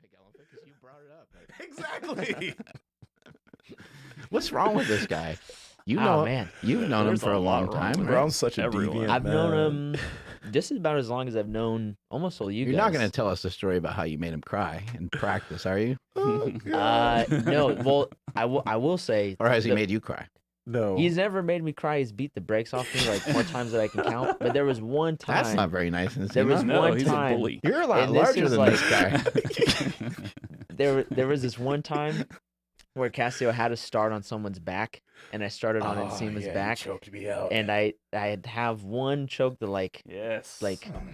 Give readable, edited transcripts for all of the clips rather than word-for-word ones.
pig elephant because you brought it up. Exactly. What's wrong with this guy? You know, man. you've known him There's for a a long lot wrong time, with right? Brown's such a Everyone. deviant I've man. known him just about as long as I've known almost all you You're guys. not going to tell us the story about how you made him cry in practice, are you? No. Well, I will say. Or has he made you cry? No. He's never made me cry. He's beat the brakes off me like 4 times that I can count. But there was one time. That's not very nice. There was No, one he's time. a bully. You're a lot And this larger is than like- this guy. There was this one time where Cassio had to start on someone's back, and I started on Nsima's back, choked me out. and I'd have one choke that like Yes.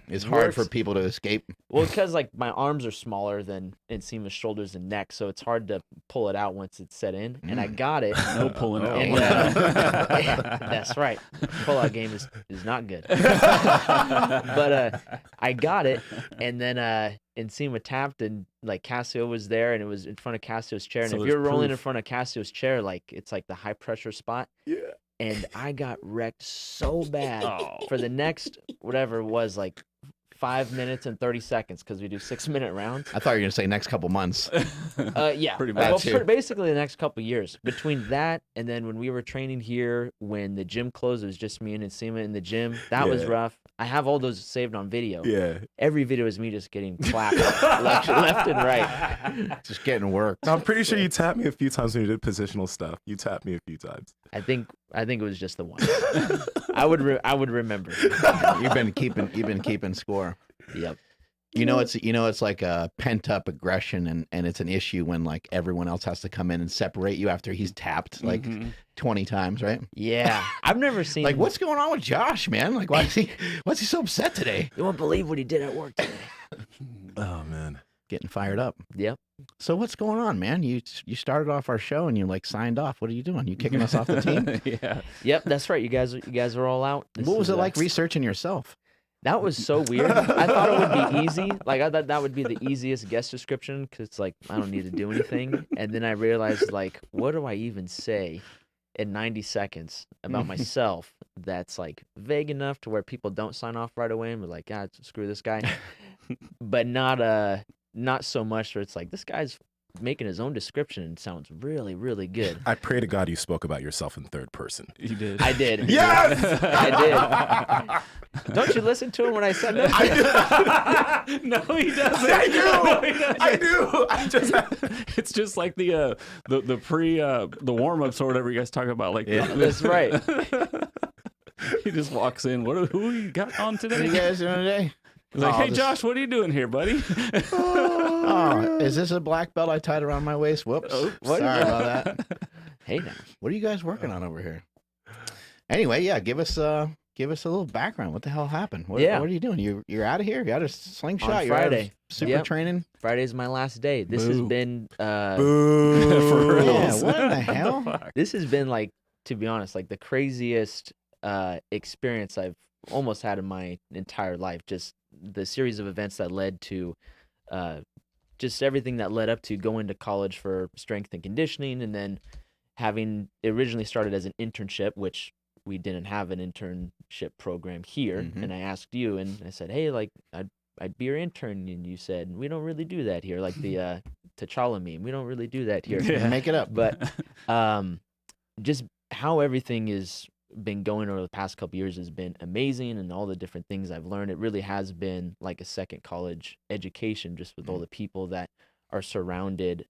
It's hard for works. people to escape. well because like my arms are smaller than Nsima's shoulders and neck, so it's hard to pull it out once it's set in. And I got it. no pulling out. And, that's right. Pull-out game is not good. But I got it, and then Nsima tapped, and like Cassio was there, and it was in front of Cassio's chair. And So if there's you're rolling in proof. front of Cassio's chair, like it's like the high pressure spot. Yeah. And I got wrecked so bad Oh. for the next whatever it was, like 5 minutes and 30 seconds, because we do 6-minute rounds. I thought you were going to say next couple months. Yeah, Pretty well, much. That too. basically the next couple years. Between that and then when we were training here, when the gym closed, it was just me and Nsima in the gym. That was Yeah. rough. I have all those saved on video. Yeah. Every video is me just getting clapped left and right. Just getting worked. I'm pretty sure you tapped me a few times when you did positional stuff. You tapped me a few times. I think it was just the one. I would remember. You've been keeping score. Yep. It's like a pent up aggression, and it's an issue when like everyone else has to come in and separate you after he's tapped like 20 times, right? Yeah. I've never seen Like, what's going on with Josh, man? Like, what's he so upset today? You won't believe what he did at work today. Oh man. Getting fired up. Yep. So what's going on, man? You started off our show and you like signed off. What are you doing? You kicking us off the team? Yeah. Yep, that's right. You guys are all out. This What was is, it like researching yourself? That was so weird. I thought it would be easy. Like I thought that would be the easiest guest description because it's like I don't need to do anything. And then I realized like, what do I even say in 90 seconds about myself that's like vague enough to where people don't sign off right away and be like, "God, screw this guy," but not so much where it's like this guy's making his own description and sounds really, really good. I pray to God you spoke about yourself in third person. You did. I did. Yes! I did. Don't you listen to him when I said that? No, he doesn't. I do. No, he doesn't. I do. I just It's just like the warm ups or whatever you guys talk about. Like That's right. He just walks in. Who you got on What are today? you guys doing today? He's like, Oh, hey this- Josh, what are you doing here, buddy? Oh, is this a black belt I tied around my waist? Whoops. What? Sorry about that. Hey now. What are you guys working on over here? Anyway, yeah, give us a little background. What the hell happened? What are you doing? You're out of here? You're out of slingshot? On You're out of Friday. super Yep. training? Friday's my last day. This has Boo. been Boo. For real. Yeah, what in the hell? fuck? this has been like, to be honest, like the craziest experience I've almost had in my entire life. Just the series of events that led to just everything that led up to going to college for strength and conditioning, and then having it originally started as an internship, which we didn't have an internship program here. Mhm. And I asked you, and I said, hey, like I'd be your intern, and you said we don't really do that here, like the T'Challa meme. We don't really do that here. Yeah. Make it up. But just how everything is been going over the past couple years has been amazing, and all the different things I've learned. It really has been like a second college education, just with all the people that are surrounded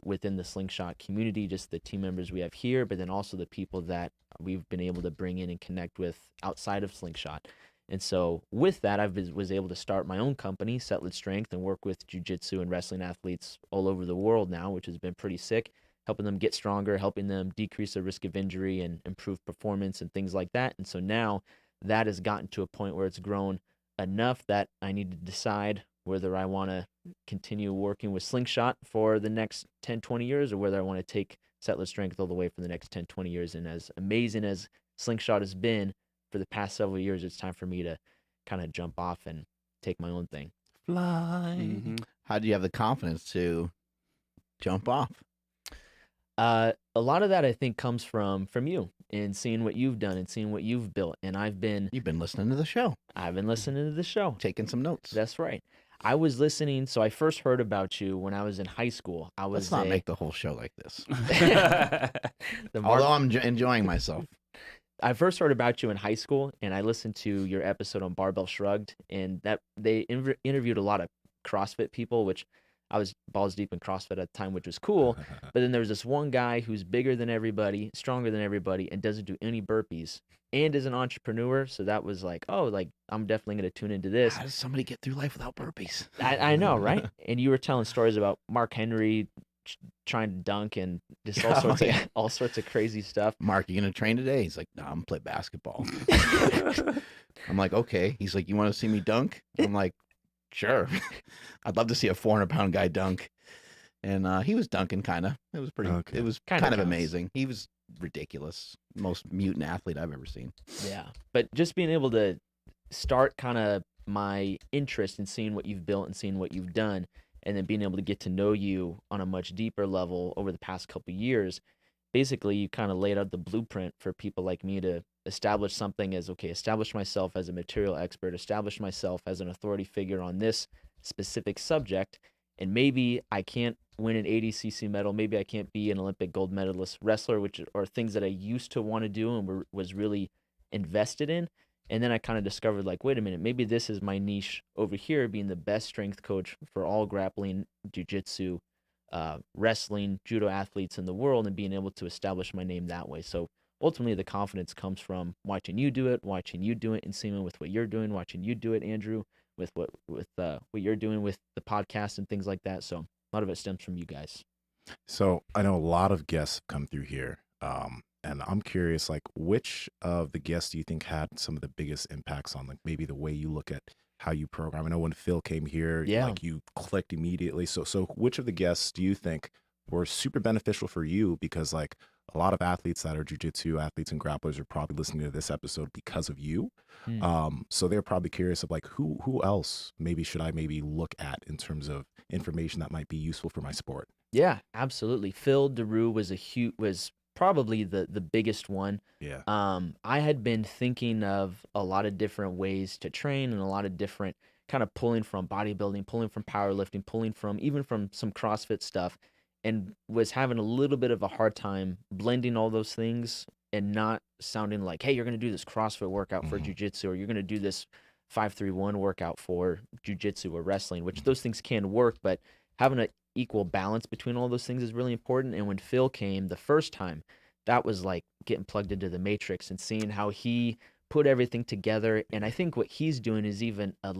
within the slingshot community, just the team members we have here, but then also the people that we've been able to bring in and connect with outside of slingshot. And so with that, I was able to start my own company, Settlage Strength, and work with jiu-jitsu and wrestling athletes all over the world now, which has been pretty sick, helping them get stronger, helping them decrease the risk of injury and improve performance and things like that. And so now that has gotten to a point where it's grown enough that I need to decide whether I want to continue working with slingshot for the next 10, 20 years, or whether I want to take Settlage Strength all the way for the next 10, 20 years. And as amazing as slingshot has been for the past several years, it's time for me to kind of jump off and take my own thing. Fly. Mhm. How do you have the confidence to jump off? A lot of that I think comes from you and seeing what you've done and seeing what you've built. And I've been You've been listening to the show, listening to the show. taking some notes. That's right. I was listening. So I first heard about you when I was in high school. I was Let's not make the whole show like this. the Although I'm enjoying myself. I first heard about you in high school, and I listened to your episode on Barbell Shrugged, and that they interviewed a lot of CrossFit people, which I was balls deep in CrossFit at the time, which was cool. But then there was this one guy who's bigger than everybody, stronger than everybody, and doesn't do any burpees, and is an entrepreneur. So that was like, oh, like I'm definitely going to tune into this. How does somebody get through life without burpees? I know, right? And you were telling stories about Mark Henry trying to dunk and just all sorts of crazy stuff. Mark, you gonna train today? He's like, no, I'm gonna play basketball. I'm like, okay. He's like, you want to see me dunk? I'm like, sure. I'd love to see a 400-pound guy dunk. And he was dunking, kind of. It was pretty. Okay. It was Kinda kind of counts. amazing. He was ridiculous. Most mutant athlete I've ever seen. Yeah, but just being able to start kind of my interest in seeing what you've built and seeing what you've done, and then being able to get to know you on a much deeper level over the past couple of years, basically you kind of laid out the blueprint for people like me to establish something as, okay, establish myself as a material expert, establish myself as an authority figure on this specific subject, and maybe I can't win an 80cc medal, maybe I can't be an Olympic gold medalist wrestler, which are things that I used to want to do and was really invested in. And then I kind of discovered, like, wait a minute, maybe this is my niche over here, being the best strength coach for all grappling, jiu-jitsu, wrestling, judo athletes in the world, and being able to establish my name that way. So ultimately, the confidence comes from watching you do it, Nsima, with what you're doing, watching you do it, Andrew, with what you're doing with the podcast and things like that. So a lot of it stems from you guys. So I know a lot of guests have come through here. And I'm curious, like, which of the guests do you think had some of the biggest impacts on, like, maybe the way you look at how you program? I know when Phil came here, Yeah. like, you clicked immediately. So which of the guests do you think were super beneficial for you? Because, like, a lot of athletes that are jiu-jitsu athletes and grapplers are probably listening to this episode because of you. So they're probably curious of, like, who else should I look at in terms of information that might be useful for my sport? Yeah, absolutely. Phil DeRue was probably the biggest one. Yeah. I had been thinking of a lot of different ways to train and a lot of different kind of pulling from bodybuilding, pulling from powerlifting, pulling from even from some CrossFit stuff, and was having a little bit of a hard time blending all those things and not sounding like, hey, you're going to do this CrossFit workout for jiu-jitsu, or you're going to do this 5-3-1 workout for jiu-jitsu or wrestling, which those things can work, but having an equal balance between all those things is really important. And when Phil came the first time, that was like getting plugged into the matrix and seeing how he put everything together. And I think what he's doing is even a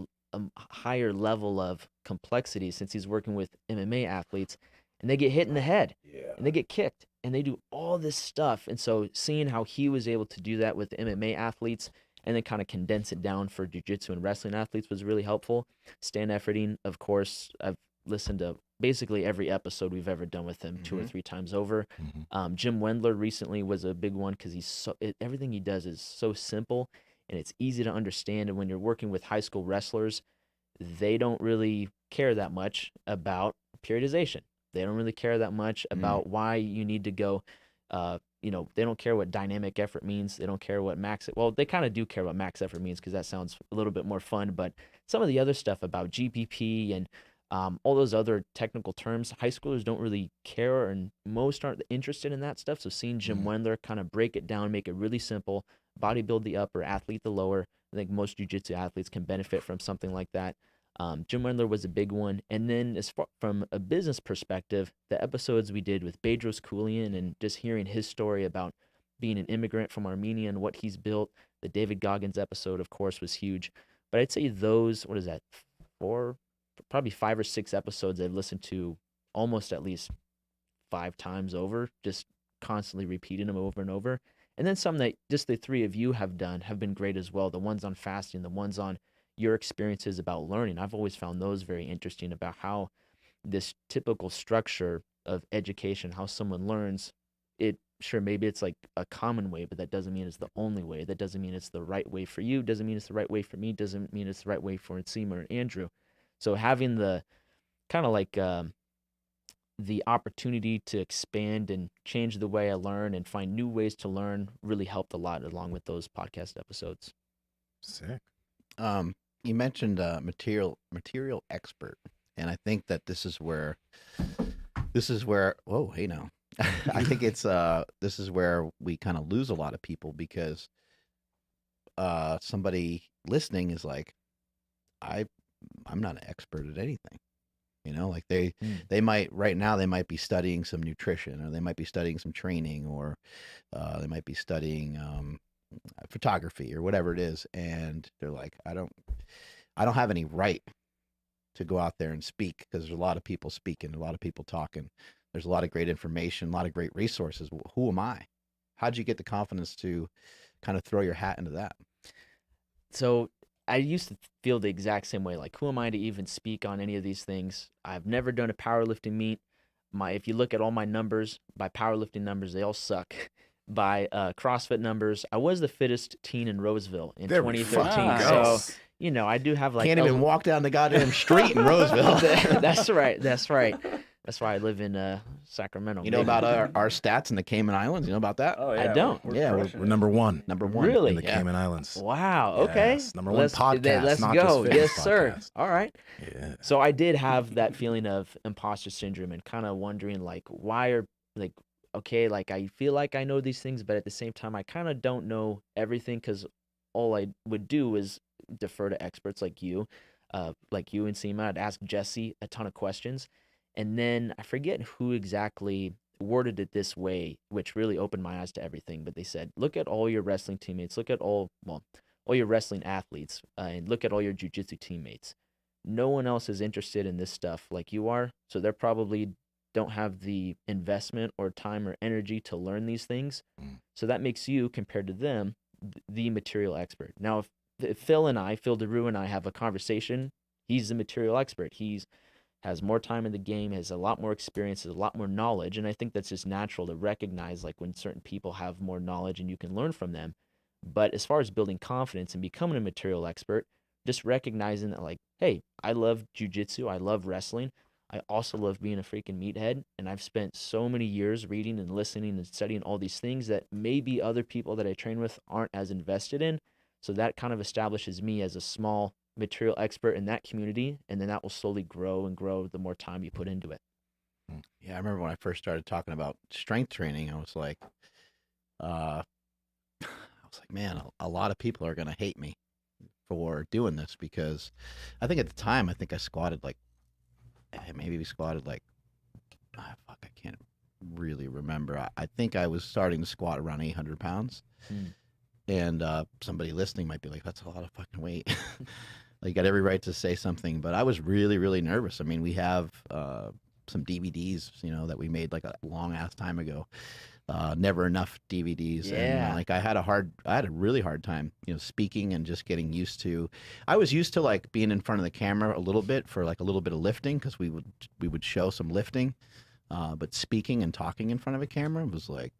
higher level of complexity, since he's working with MMA athletes and they get hit in the head and they get kicked and they do all this stuff. And so seeing how he was able to do that with MMA athletes and then kind of condense it down for jiu-jitsu and wrestling athletes was really helpful. Stan Efferding, of course, I've listened to basically every episode we've ever done with him 2 or 3 times over. Jim Wendler recently was a big one because everything he does is so simple and it's easy to understand. And when you're working with high school wrestlers, they don't really care that much about periodization. They don't really care that much about why you need to go. They don't care what dynamic effort means. They don't care what they kind of do care what max effort means because that sounds a little bit more fun. But some of the other stuff about GPP and all those other technical terms, high schoolers don't really care, and most aren't interested in that stuff. So seeing Jim Wendler kind of break it down, make it really simple, bodybuild the upper, athlete the lower. I think most jiu-jitsu athletes can benefit from something like that. Jim Wendler was a big one. And then as far from a business perspective, the episodes we did with Bedros Keuilian and just hearing his story about being an immigrant from Armenia and what he's built. The David Goggins episode, of course, was huge. But I'd say those, probably 5 or 6 episodes I've listened to almost at least 5 times over, just constantly repeating them over and over. And then some that just the 3 of you have done have been great as well. The ones on fasting, the ones on your experiences about learning. I've always found those very interesting about how this typical structure of education, how someone learns it. Sure, maybe it's like a common way, but that doesn't mean it's the only way. That doesn't mean it's the right way for you. Doesn't mean it's the right way for me. Doesn't mean it's the right way for Nsima or Andrew. So having the kind of like the opportunity to expand and change the way I learn and find new ways to learn really helped a lot along with those podcast episodes. Sick. you mentioned material expert, and I think that this is where whoa, hey now. I think it's this is where we kind of lose a lot of people, because somebody listening is like, I'm not an expert at anything. You know, like they might right now they might be studying some nutrition, or they might be studying some training, or they might be studying photography or whatever it is, and they're like, I don't have any right to go out there and speak, because there's a lot of people speaking, a lot of people talking. There's a lot of great information, a lot of great resources. Who am I? How'd you get the confidence to kind of throw your hat into that? So I used to feel the exact same way. Like, who am I to even speak on any of these things? I've never done a powerlifting meet. If you look at all my numbers, by powerlifting numbers, they all suck. By CrossFit numbers, I was the fittest teen in Roseville in 2015. So, you know, I do have like... Can't even walk down the goddamn street in Roseville. That's right. That's why I live in Sacramento. You know about our stats in the Cayman Islands? You know about that? Oh, yeah. I don't. We're number one. Number one. Really? In the Cayman Islands. Wow. Okay. Yes, number one podcast. Let's not go. Just Yes, fitness sir. podcast. All right. Yeah. So I did have that feeling of imposter syndrome, and kind of wondering, like, why are, like, okay, like, I feel like I know these things, but at the same time, I kind of don't know everything, because all I would do is defer to experts like you and Nsima. I'd ask Jesse a ton of questions. And then I forget who exactly worded it this way, which really opened my eyes to everything. But they said, look at all your wrestling teammates, look at all your wrestling athletes, and look at all your jiu-jitsu teammates. No one else is interested in this stuff like you are. So they're probably don't have the investment or time or energy to learn these things. So that makes you, compared to them, the material expert. Now, if Phil DeRue and I have a conversation, he's the material expert. He's has more time in the game, has a lot more experience, has a lot more knowledge. And I think that's just natural to recognize, like, when certain people have more knowledge and you can learn from them. But as far as building confidence and becoming a material expert, just recognizing that, like, hey, I love jiu-jitsu, I love wrestling, I also love being a freaking meathead, and I've spent so many years reading and listening and studying all these things that maybe other people that I train with aren't as invested in. So that kind of establishes me as a small material expert in that community, and then that will slowly grow and grow the more time you put into it. Yeah, I remember when I first started talking about strength training, I was like, man, a lot of people are gonna hate me for doing this, because I think at the time, I squatted like, maybe we squatted like, I can't really remember. I think I was starting to squat around 800 pounds. And somebody listening might be like, that's a lot of fucking weight. Like, you got every right to say something, but I was really, really nervous. I mean, we have some DVDs, you know, that we made like a long ass time ago. Never enough DVDs. Yeah. And like, I had a really hard time, you know, speaking and just getting used to. I was used to like being in front of the camera a little bit for like a little bit of lifting, because we would show some lifting, but speaking and talking in front of a camera was like,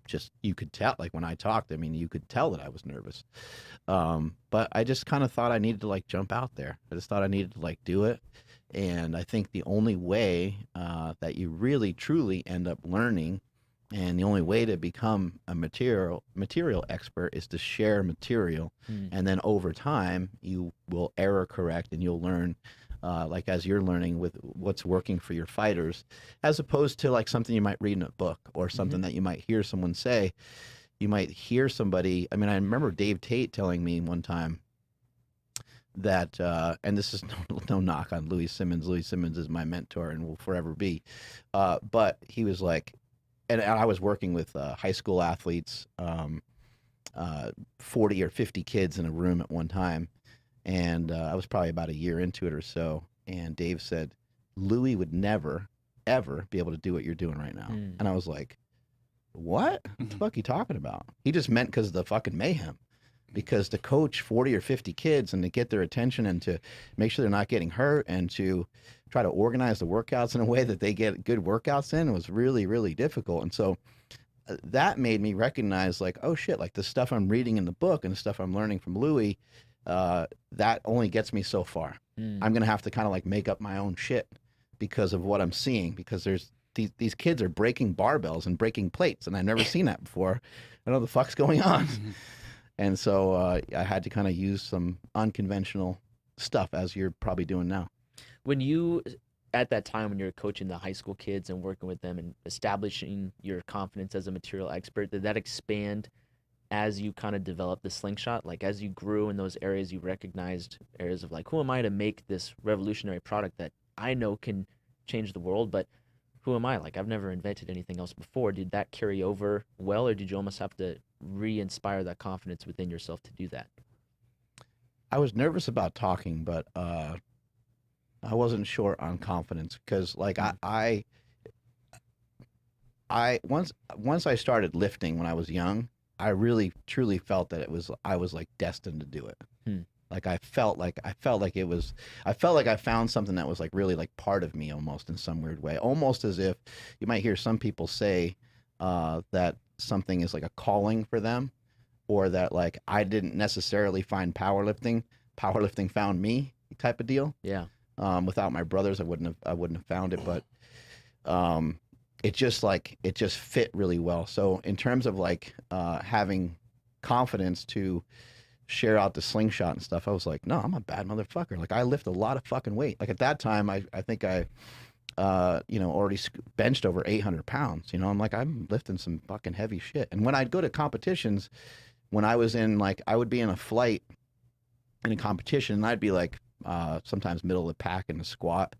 just, you could tell, like when I talked, I mean, you could tell that I was nervous. But I just kind of thought I needed to like jump out there. I just thought I needed to like do it. And I think the only way that you really truly end up learning, and the only way to become a material expert, is to share material. And then over time you will error correct, and you'll learn, like as you're learning with what's working for your fighters, as opposed to like something you might read in a book, or something that you might hear someone say. You might hear somebody, I mean, I remember Dave Tate telling me one time that, and this is no knock on Louis Simmons. Louis Simmons is my mentor and will forever be. But he was like, and I was working with high school athletes, 40 or 50 kids in a room at one time. And I was probably about a year into it or so. And Dave said, Louis would never, ever be able to do what you're doing right now. And I was like, what the fuck are you talking about? He just meant because of the fucking mayhem. Because to coach 40 or 50 kids and to get their attention and to make sure they're not getting hurt and to try to organize the workouts in a way that they get good workouts in was really, really difficult. And so that made me recognize, like, oh shit, like the stuff I'm reading in the book and the stuff I'm learning from Louis, that only gets me so far. I'm going to have to kind of like make up my own shit because of what I'm seeing, because there's these kids are breaking barbells and breaking plates, and I've never seen that before. I don't know what the fuck's going on. And so I had to kind of use some unconventional stuff as you're probably doing now. When you, at that time when you were coaching the high school kids and working with them and establishing your confidence as a material expert, did that expand as you kind of developed the slingshot? Like as you grew in those areas, you recognized areas of like, who am I to make this revolutionary product that I know can change the world, but who am I? Like I've never invented anything else before. Did that carry over well, or did you almost have to re-inspire that confidence within yourself to do that? I was nervous about talking, but I wasn't sure on confidence because like I once I started lifting when I was young, I really truly felt that I was like destined to do it. Like I felt like I found something that was like really like part of me almost in some weird way. Almost as if you might hear some people say that something is like a calling for them, or that like I didn't necessarily find powerlifting found me type of deal. Yeah. Without my brothers, I wouldn't have found it, but it just fit really well. So in terms of like having confidence to share out the slingshot and stuff, I was like, no, I'm a bad motherfucker. Like I lift a lot of fucking weight. Like at that time, I think I already benched over 800 pounds. I'm lifting some fucking heavy shit. And when I'd go to competitions, when I was in like, I would be in a flight in a competition, and I'd be like sometimes middle of the pack in the squat.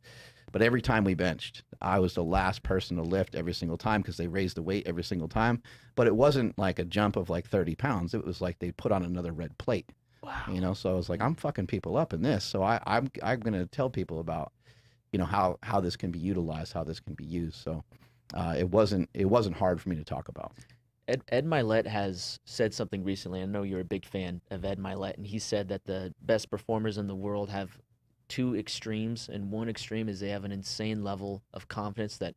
But every time we benched, I was the last person to lift every single time because they raised the weight every single time. But it wasn't like a jump of like 30 pounds. It was like they put on another red plate. Wow. So I was like, I'm fucking people up in this. So I'm going to tell people about, how this can be utilized, how this can be used. So it wasn't hard for me to talk about. Ed Milet has said something recently. I know you're a big fan of Ed Milet, and he said that the best performers in the world have two extremes, and one extreme is they have an insane level of confidence that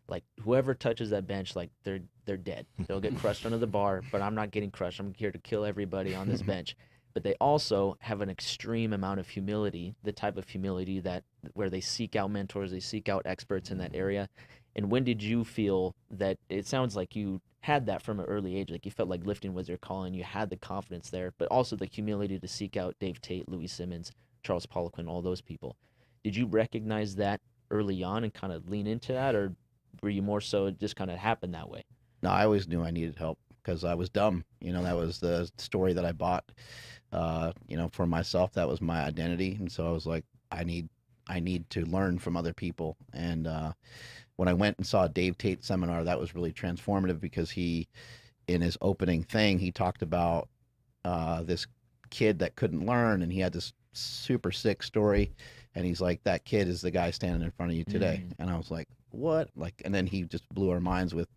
like whoever touches that bench, like they're dead. They'll get crushed under the bar, but I'm not getting crushed. I'm here to kill everybody on this bench. But they also have an extreme amount of humility, the type of humility that where they seek out mentors, they seek out experts in that area. And when did you feel that? It sounds like you had that from an early age, like you felt like lifting was your calling, you had the confidence there, but also the humility to seek out Dave Tate, Louis Simmons, Charles Poliquin, all those people. Did you recognize that early on and kind of lean into that, or were you more so it just kind of happened that way? No, I always knew I needed help because I was dumb. That was the story that I bought, for myself. That was my identity. And so I was like, I need to learn from other people. And when I went and saw a Dave Tate seminar, that was really transformative because he, in his opening thing, he talked about this kid that couldn't learn, and he had this super sick story, and he's like, that kid is the guy standing in front of you today. And I was like, what? Like, and then he just blew our minds with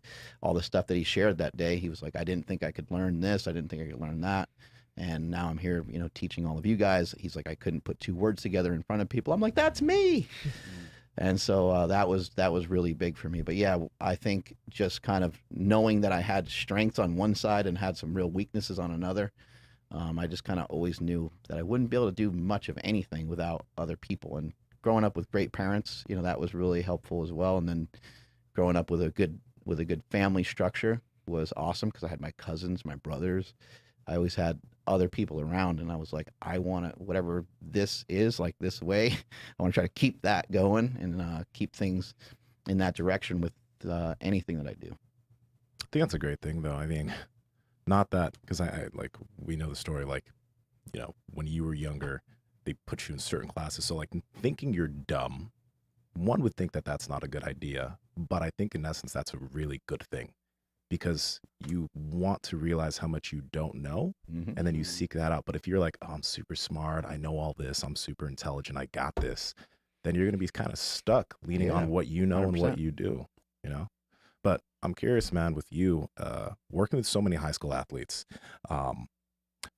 all the stuff that he shared that day. He was like, I didn't think I could learn this, I didn't think I could learn that, and now I'm here teaching all of you guys. He's like, I couldn't put two words together in front of people. I'm like, that's me. And so that was really big for me. But yeah, I think just kind of knowing that I had strengths on one side and had some real weaknesses on another, I just kind of always knew that I wouldn't be able to do much of anything without other people. And growing up with great parents, that was really helpful as well. And then growing up with a good family structure was awesome because I had my cousins, my brothers. I always had other people around, and I was like, I want to, whatever this is, like this way, I want to try to keep that going and keep things in that direction with anything that I do. I think that's a great thing, though. I mean, not that, because I like, we know the story, like, when you were younger, they put you in certain classes. So like thinking you're dumb, one would think that that's not a good idea, but I think in essence, that's a really good thing. Because you want to realize how much you don't know, and then you seek that out. But if you're like, oh, I'm super smart, I know all this, I'm super intelligent, I got this, then you're going to be kind of stuck leaning on what you know 100%. And what you do, But I'm curious, man, with you, working with so many high school athletes,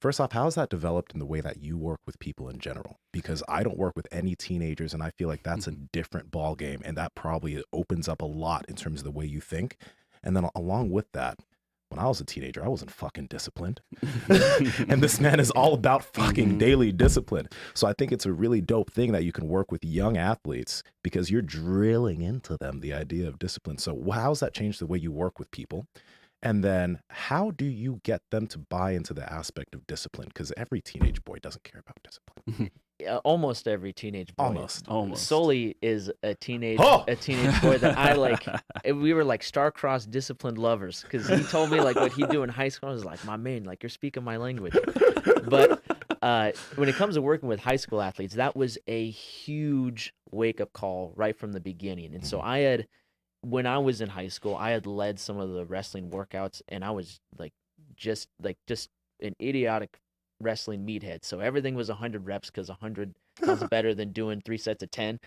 first off, how has that developed in the way that you work with people in general? Because I don't work with any teenagers, and I feel like that's a different ball game, and that probably opens up a lot in terms of the way you think. And then along with that, when I was a teenager, I wasn't fucking disciplined. And this man is all about fucking daily discipline. So I think it's a really dope thing that you can work with young athletes because you're drilling into them the idea of discipline. So how's that changed the way you work with people? And then how do you get them to buy into the aspect of discipline? Because every teenage boy doesn't care about discipline. Almost every teenage boy. Almost. Sully is a teenage Oh! boy that I like. We were like star-crossed, disciplined lovers because he told me like what he'd do in high school. I was like, my man, like you're speaking my language. But when it comes to working with high school athletes, that was a huge wake-up call right from the beginning. And so when I was in high school, I had led some of the wrestling workouts, and I was just an idiotic wrestling meathead. So everything was 100 reps because 100 sounds better than doing 3 sets of 10.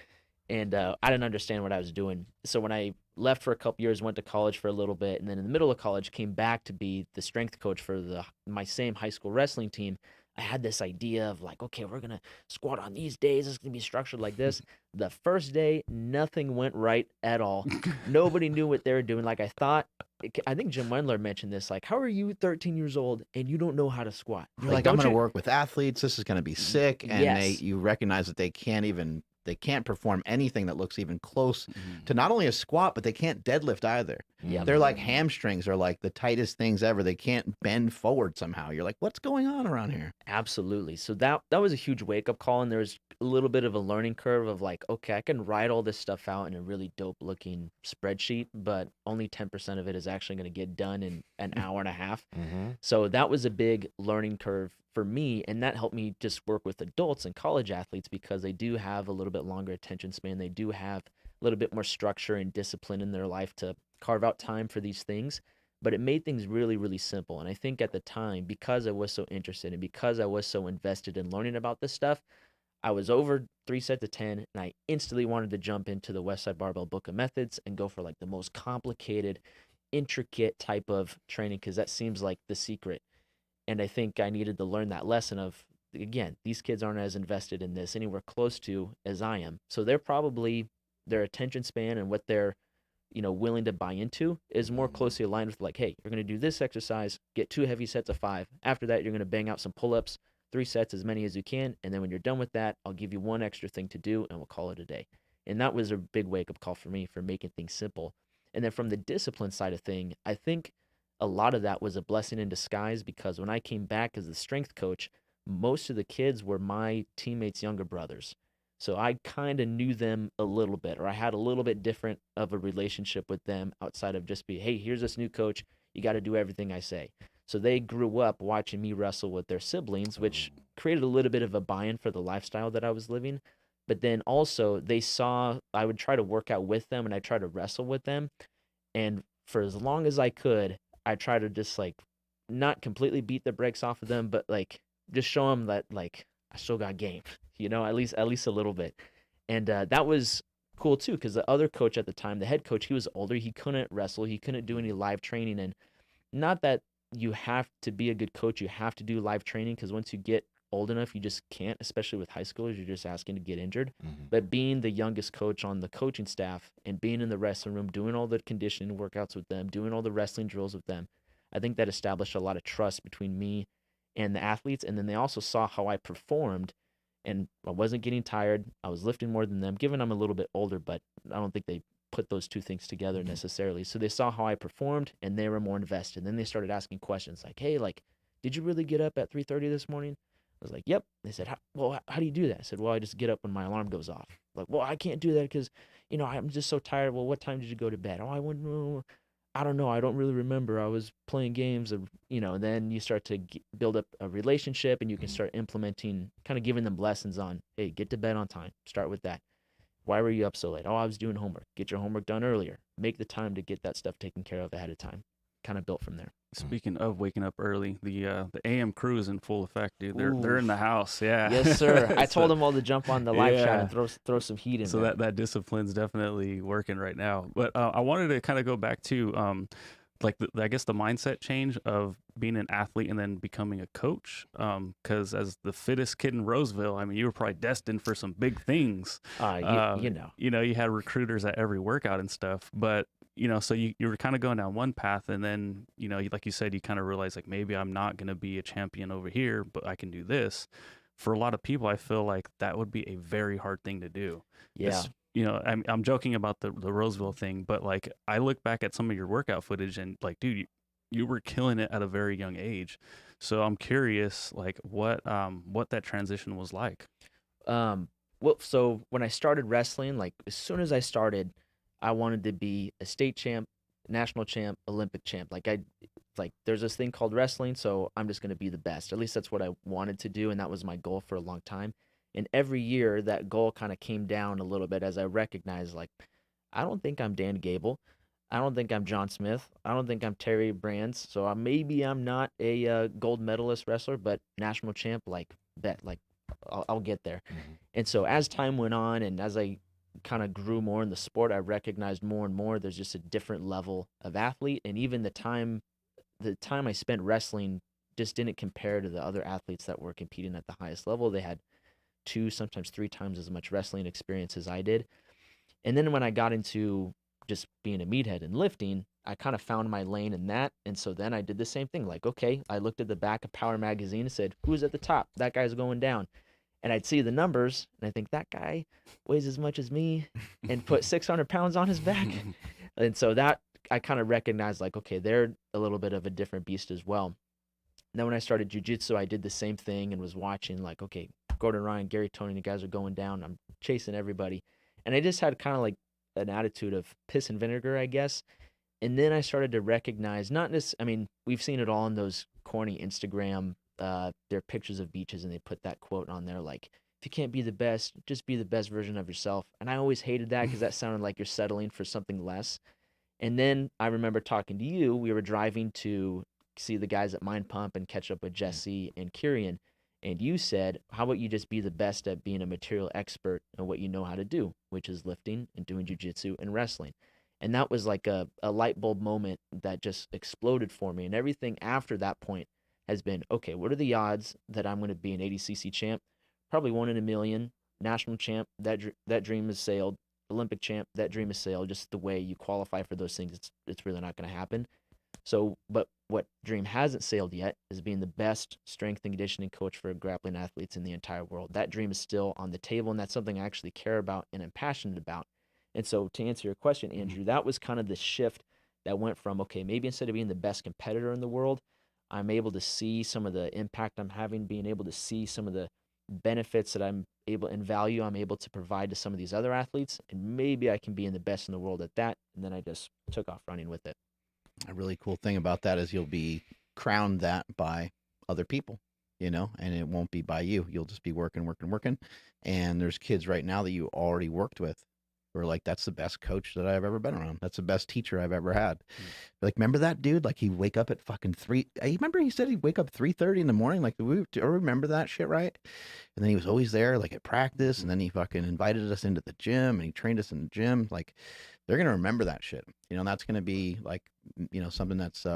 And I didn't understand what I was doing. So when I left for a couple years, went to college for a little bit, and then in the middle of college came back to be the strength coach for my same high school wrestling team, I had this idea of like, okay, we're going to squat on these days. It's going to be structured like this. The first day, nothing went right at all. Nobody knew what they were doing. Like I think Jim Wendler mentioned this. Like, how are you 13 years old and you don't know how to squat? You're like I'm going to work with athletes. This is going to be sick. And Yes. you recognize that they can't perform anything that looks even close to not only a squat, but they can't deadlift either. Yeah. They're like hamstrings are like the tightest things ever. They can't bend forward somehow. You're like, what's going on around here? Absolutely. So that was a huge wake up call, and there was a little bit of a learning curve of like, okay, I can write all this stuff out in a really dope looking spreadsheet, but only 10% of it is actually going to get done in an hour and a half. So that was a big learning curve for me, and that helped me just work with adults and college athletes because they do have a little bit longer attention span. They do have a little bit more structure and discipline in their life to carve out time for these things. But it made things really, really simple. And I think at the time, because I was so interested and because I was so invested in learning about this stuff, I was over 3 sets of 10, and I instantly wanted to jump into the Westside Barbell Book of Methods and go for like the most complicated, intricate type of training because that seems like the secret. And I think I needed to learn that lesson of, again, these kids aren't as invested in this anywhere close to as I am. So they're probably, their attention span and what they're, willing to buy into is more closely aligned with like, hey, you're going to do this exercise, get 2 heavy sets of 5. After that, you're going to bang out some pull-ups, 3 sets, as many as you can. And then when you're done with that, I'll give you 1 extra thing to do and we'll call it a day. And that was a big wake-up call for me for making things simple. And then from the discipline side of thing, I think a lot of that was a blessing in disguise because when I came back as the strength coach, most of the kids were my teammates' younger brothers. So I kind of knew them a little bit, or I had a little bit different of a relationship with them outside of just hey, here's this new coach. You got to do everything I say. So they grew up watching me wrestle with their siblings, which created a little bit of a buy-in for the lifestyle that I was living. But then also they saw I would try to work out with them and I try to wrestle with them. And for as long as I could, I try to just like not completely beat the brakes off of them, but like just show them that like I still got game, at least a little bit. And that was cool too, because the other coach at the time, the head coach, he was older. He couldn't wrestle. He couldn't do any live training. And not that you have to be a good coach, you have to do live training, because once you get old enough, you just can't, especially with high schoolers. You're just asking to get injured. But being the youngest coach on the coaching staff and being in the wrestling room, doing all the conditioning workouts with them, doing all the wrestling drills with them, I think that established a lot of trust between me and the athletes. And then they also saw how I performed, and I wasn't getting tired. I was lifting more than them, given I'm a little bit older, but I don't think they put those two things together necessarily. So they saw how I performed and they were more invested. Then they started asking questions like, hey, like, did you really get up at 3:30 this morning? I was like, yep. They said, how do you do that? I said, well, I just get up when my alarm goes off. Like, well, I can't do that because, I'm just so tired. Well, what time did you go to bed? Oh, I don't know. I don't really remember. I was playing games, then you start to build up a relationship and you can start implementing, kind of giving them lessons on, hey, get to bed on time. Start with that. Why were you up so late? Oh, I was doing homework. Get your homework done earlier. Make the time to get that stuff taken care of ahead of time. Kind of built from there. Speaking of waking up early, the AM crew is in full effect, dude. They're in the house, yeah. Yes, sir. I told them all to jump on the live chat and throw some heat in. So there. that discipline's definitely working right now. But I wanted to kind of go back to I guess the mindset change of being an athlete and then becoming a coach. Because as the fittest kid in Roseville, I mean, you were probably destined for some big things. You had recruiters at every workout and stuff, but so you were kind of going down one path, and then, like you said, you kind of realize like, maybe I'm not going to be a champion over here, but I can do this. For a lot of people, I feel like that would be a very hard thing to do. Yeah. I'm joking about the Roseville thing, but like, I look back at some of your workout footage and like, dude, you were killing it at a very young age. So I'm curious, like what that transition was like. Well, so when I started wrestling, like as soon as I started, I wanted to be a state champ, national champ, Olympic champ. Like there's this thing called wrestling, so I'm just going to be the best. At least that's what I wanted to do, and that was my goal for a long time. And every year that goal kind of came down a little bit as I recognized, like, I don't think I'm Dan Gable. I don't think I'm John Smith. I don't think I'm Terry Brands. So maybe I'm not a gold medalist wrestler, but national champ, like, bet, like, I'll get there. And so as time went on and as I kind of grew more in the sport, I recognized more and more there's just a different level of athlete. And even the time I spent wrestling just didn't compare to the other athletes that were competing at the highest level. They had 2, sometimes 3 times as much wrestling experience as I did. And then when I got into just being a meathead and lifting, I kind of found my lane in that. And so then I did the same thing. Like, okay, I looked at the back of Power Magazine and said, who's at the top? That guy's going down. And I'd see the numbers and I think that guy weighs as much as me and put 600 pounds on his back. And so that I kind of recognized, like, okay, they're a little bit of a different beast as well. And then when I started jiu-jitsu, I did the same thing and was watching, like, okay, Gordon Ryan, Gary Tony, the guys are going down. I'm chasing everybody. And I just had kind of like an attitude of piss and vinegar, I guess. And then I started to recognize, not this, I mean, we've seen it all in those corny Instagram, their pictures of beaches, and they put that quote on there, like, if you can't be the best, just be the best version of yourself. And I always hated that because that sounded like you're settling for something less. And then I remember talking to you, we were driving to see the guys at Mind Pump and catch up with Jesse and Kieran. And you said, how about you just be the best at being a material expert in what you know how to do, which is lifting and doing jiu-jitsu and wrestling. And that was like a light bulb moment that just exploded for me. And everything after that point has been, okay, what are the odds that I'm going to be an 80cc champ? Probably 1 in a million. National champ, that dream is sailed. Olympic champ, that dream is sailed. Just the way you qualify for those things, it's really not going to happen. So, but what dream hasn't sailed yet is being the best strength and conditioning coach for grappling athletes in the entire world. That dream is still on the table, and that's something I actually care about and am passionate about. And so to answer your question, Andrew, that was kind of the shift that went from, okay, maybe instead of being the best competitor in the world, I'm able to see some of the impact I'm having, being able to see some of the benefits that I'm able and value I'm able to provide to some of these other athletes, and maybe I can be in the best in the world at that. And then I just took off running with it. A really cool thing about that is you'll be crowned that by other people, you know, and it won't be by you. You'll just be working. And there's kids right now that you already worked with who are like, that's the best coach that I've ever been around. That's the best teacher I've ever had. Like, remember that dude? Like, he'd wake up at fucking 3. I remember he said he'd wake up 3:30 in the morning. Like, do I remember that shit, right? And then he was always there, like at practice. And then he fucking invited us into the gym and he trained us in the gym. Like, they're going to remember that shit. You know, that's going to be like, you know, something that's,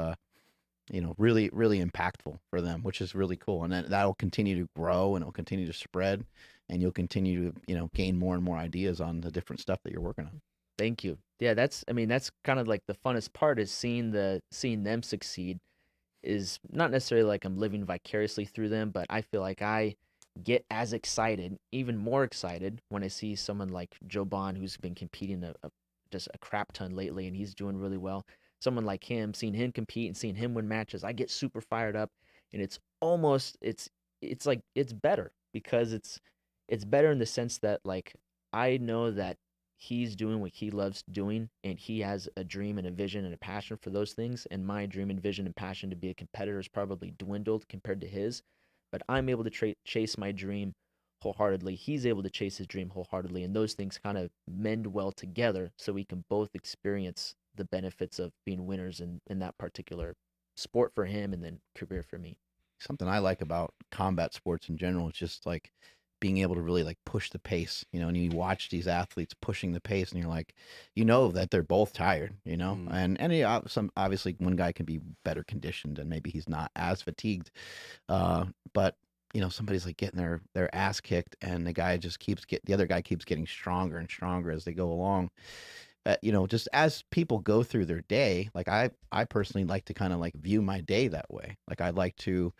you know, really, really impactful for them, which is really cool. And that'll continue to grow and it'll continue to spread, and you'll continue to, you know, gain more and more ideas on the different stuff that you're working on. Thank you. Yeah, that's kind of like the funnest part is seeing them succeed. Is not necessarily like I'm living vicariously through them, but I feel like I get as excited, even more excited, when I see someone like Joe Bond, who's been competing just a crap ton lately, and he's doing really well. Someone like him, seeing him compete and seeing him win matches, I get super fired up, and it's like it's better because it's better in the sense that, like, I know that he's doing what he loves doing, and he has a dream and a vision and a passion for those things, and my dream and vision and passion to be a competitor is probably dwindled compared to his, but I'm able to chase my dream wholeheartedly. He's able to chase his dream wholeheartedly, and those things kind of mend well together so we can both experience the benefits of being winners in that particular sport for him and then career for me. Something I like about combat sports in general is just like being able to really like push the pace, you know, and you watch these athletes pushing the pace and you're like, you know, that they're both tired, you know, and obviously one guy can be better conditioned and maybe he's not as fatigued. But you know, somebody's like getting their ass kicked and the other guy keeps getting stronger and stronger as they go along. You know, just as people go through their day, like I personally like to kind of like view my day that way. Like I'd like to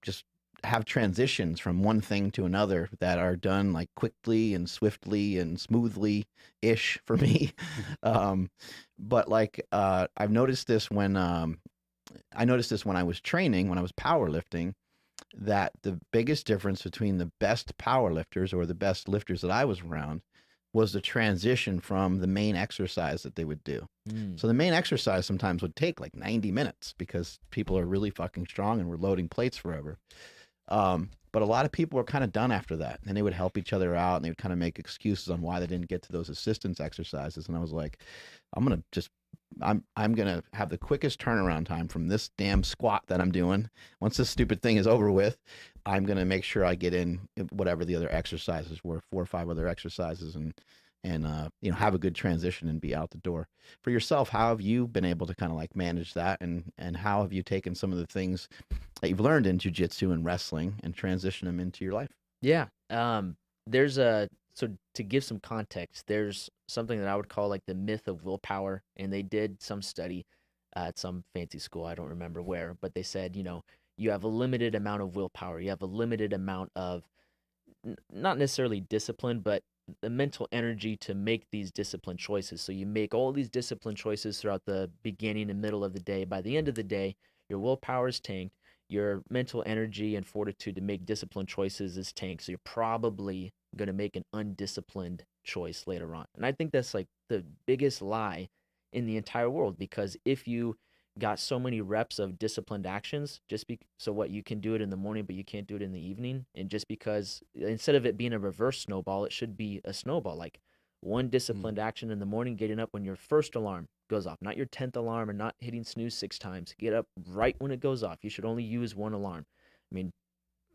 just have transitions from one thing to another that are done like quickly and swiftly and smoothly ish for me. But like I've noticed this when I was training, when I was powerlifting. that the biggest difference between the best power lifters or the best lifters that I was around was the transition from the main exercise that they would do. So the main exercise sometimes would take like 90 minutes because people are really fucking strong and we're loading plates forever. But a lot of people were kind of done after that, and they would help each other out, and they would kind of make excuses on why they didn't get to those assistance exercises. And I was like, I'm gonna have the quickest turnaround time from this damn squat that I'm doing. Once this stupid thing is over with, I'm gonna make sure I get in whatever the other exercises were, 4 or 5 other exercises, and have a good transition and be out the door. For yourself, how have you been able to kind of like manage that, and how have you taken some of the things that you've learned in jiu-jitsu and wrestling and transition them into your life? Yeah. So to give some context, there's something that I would call like the myth of willpower, and they did some study at some fancy school, I don't remember where, but they said, you have a limited amount of willpower, you have a limited amount of not necessarily discipline, but the mental energy to make these disciplined choices. So you make all these disciplined choices throughout the beginning and middle of the day. By the end of the day, your willpower is tanked. Your mental energy and fortitude to make disciplined choices is tanked. So you're probably going to make an undisciplined choice later on. And I think that's like the biggest lie in the entire world, because if you got so many reps of disciplined actions, so what, you can do it in the morning, but you can't do it in the evening. And just because instead of it being a reverse snowball, it should be a snowball, like one disciplined action in the morning, getting up when your first alarm goes off, not your 10th alarm, or not hitting snooze 6 times. Get up right when it goes off. You should only use one alarm. I mean,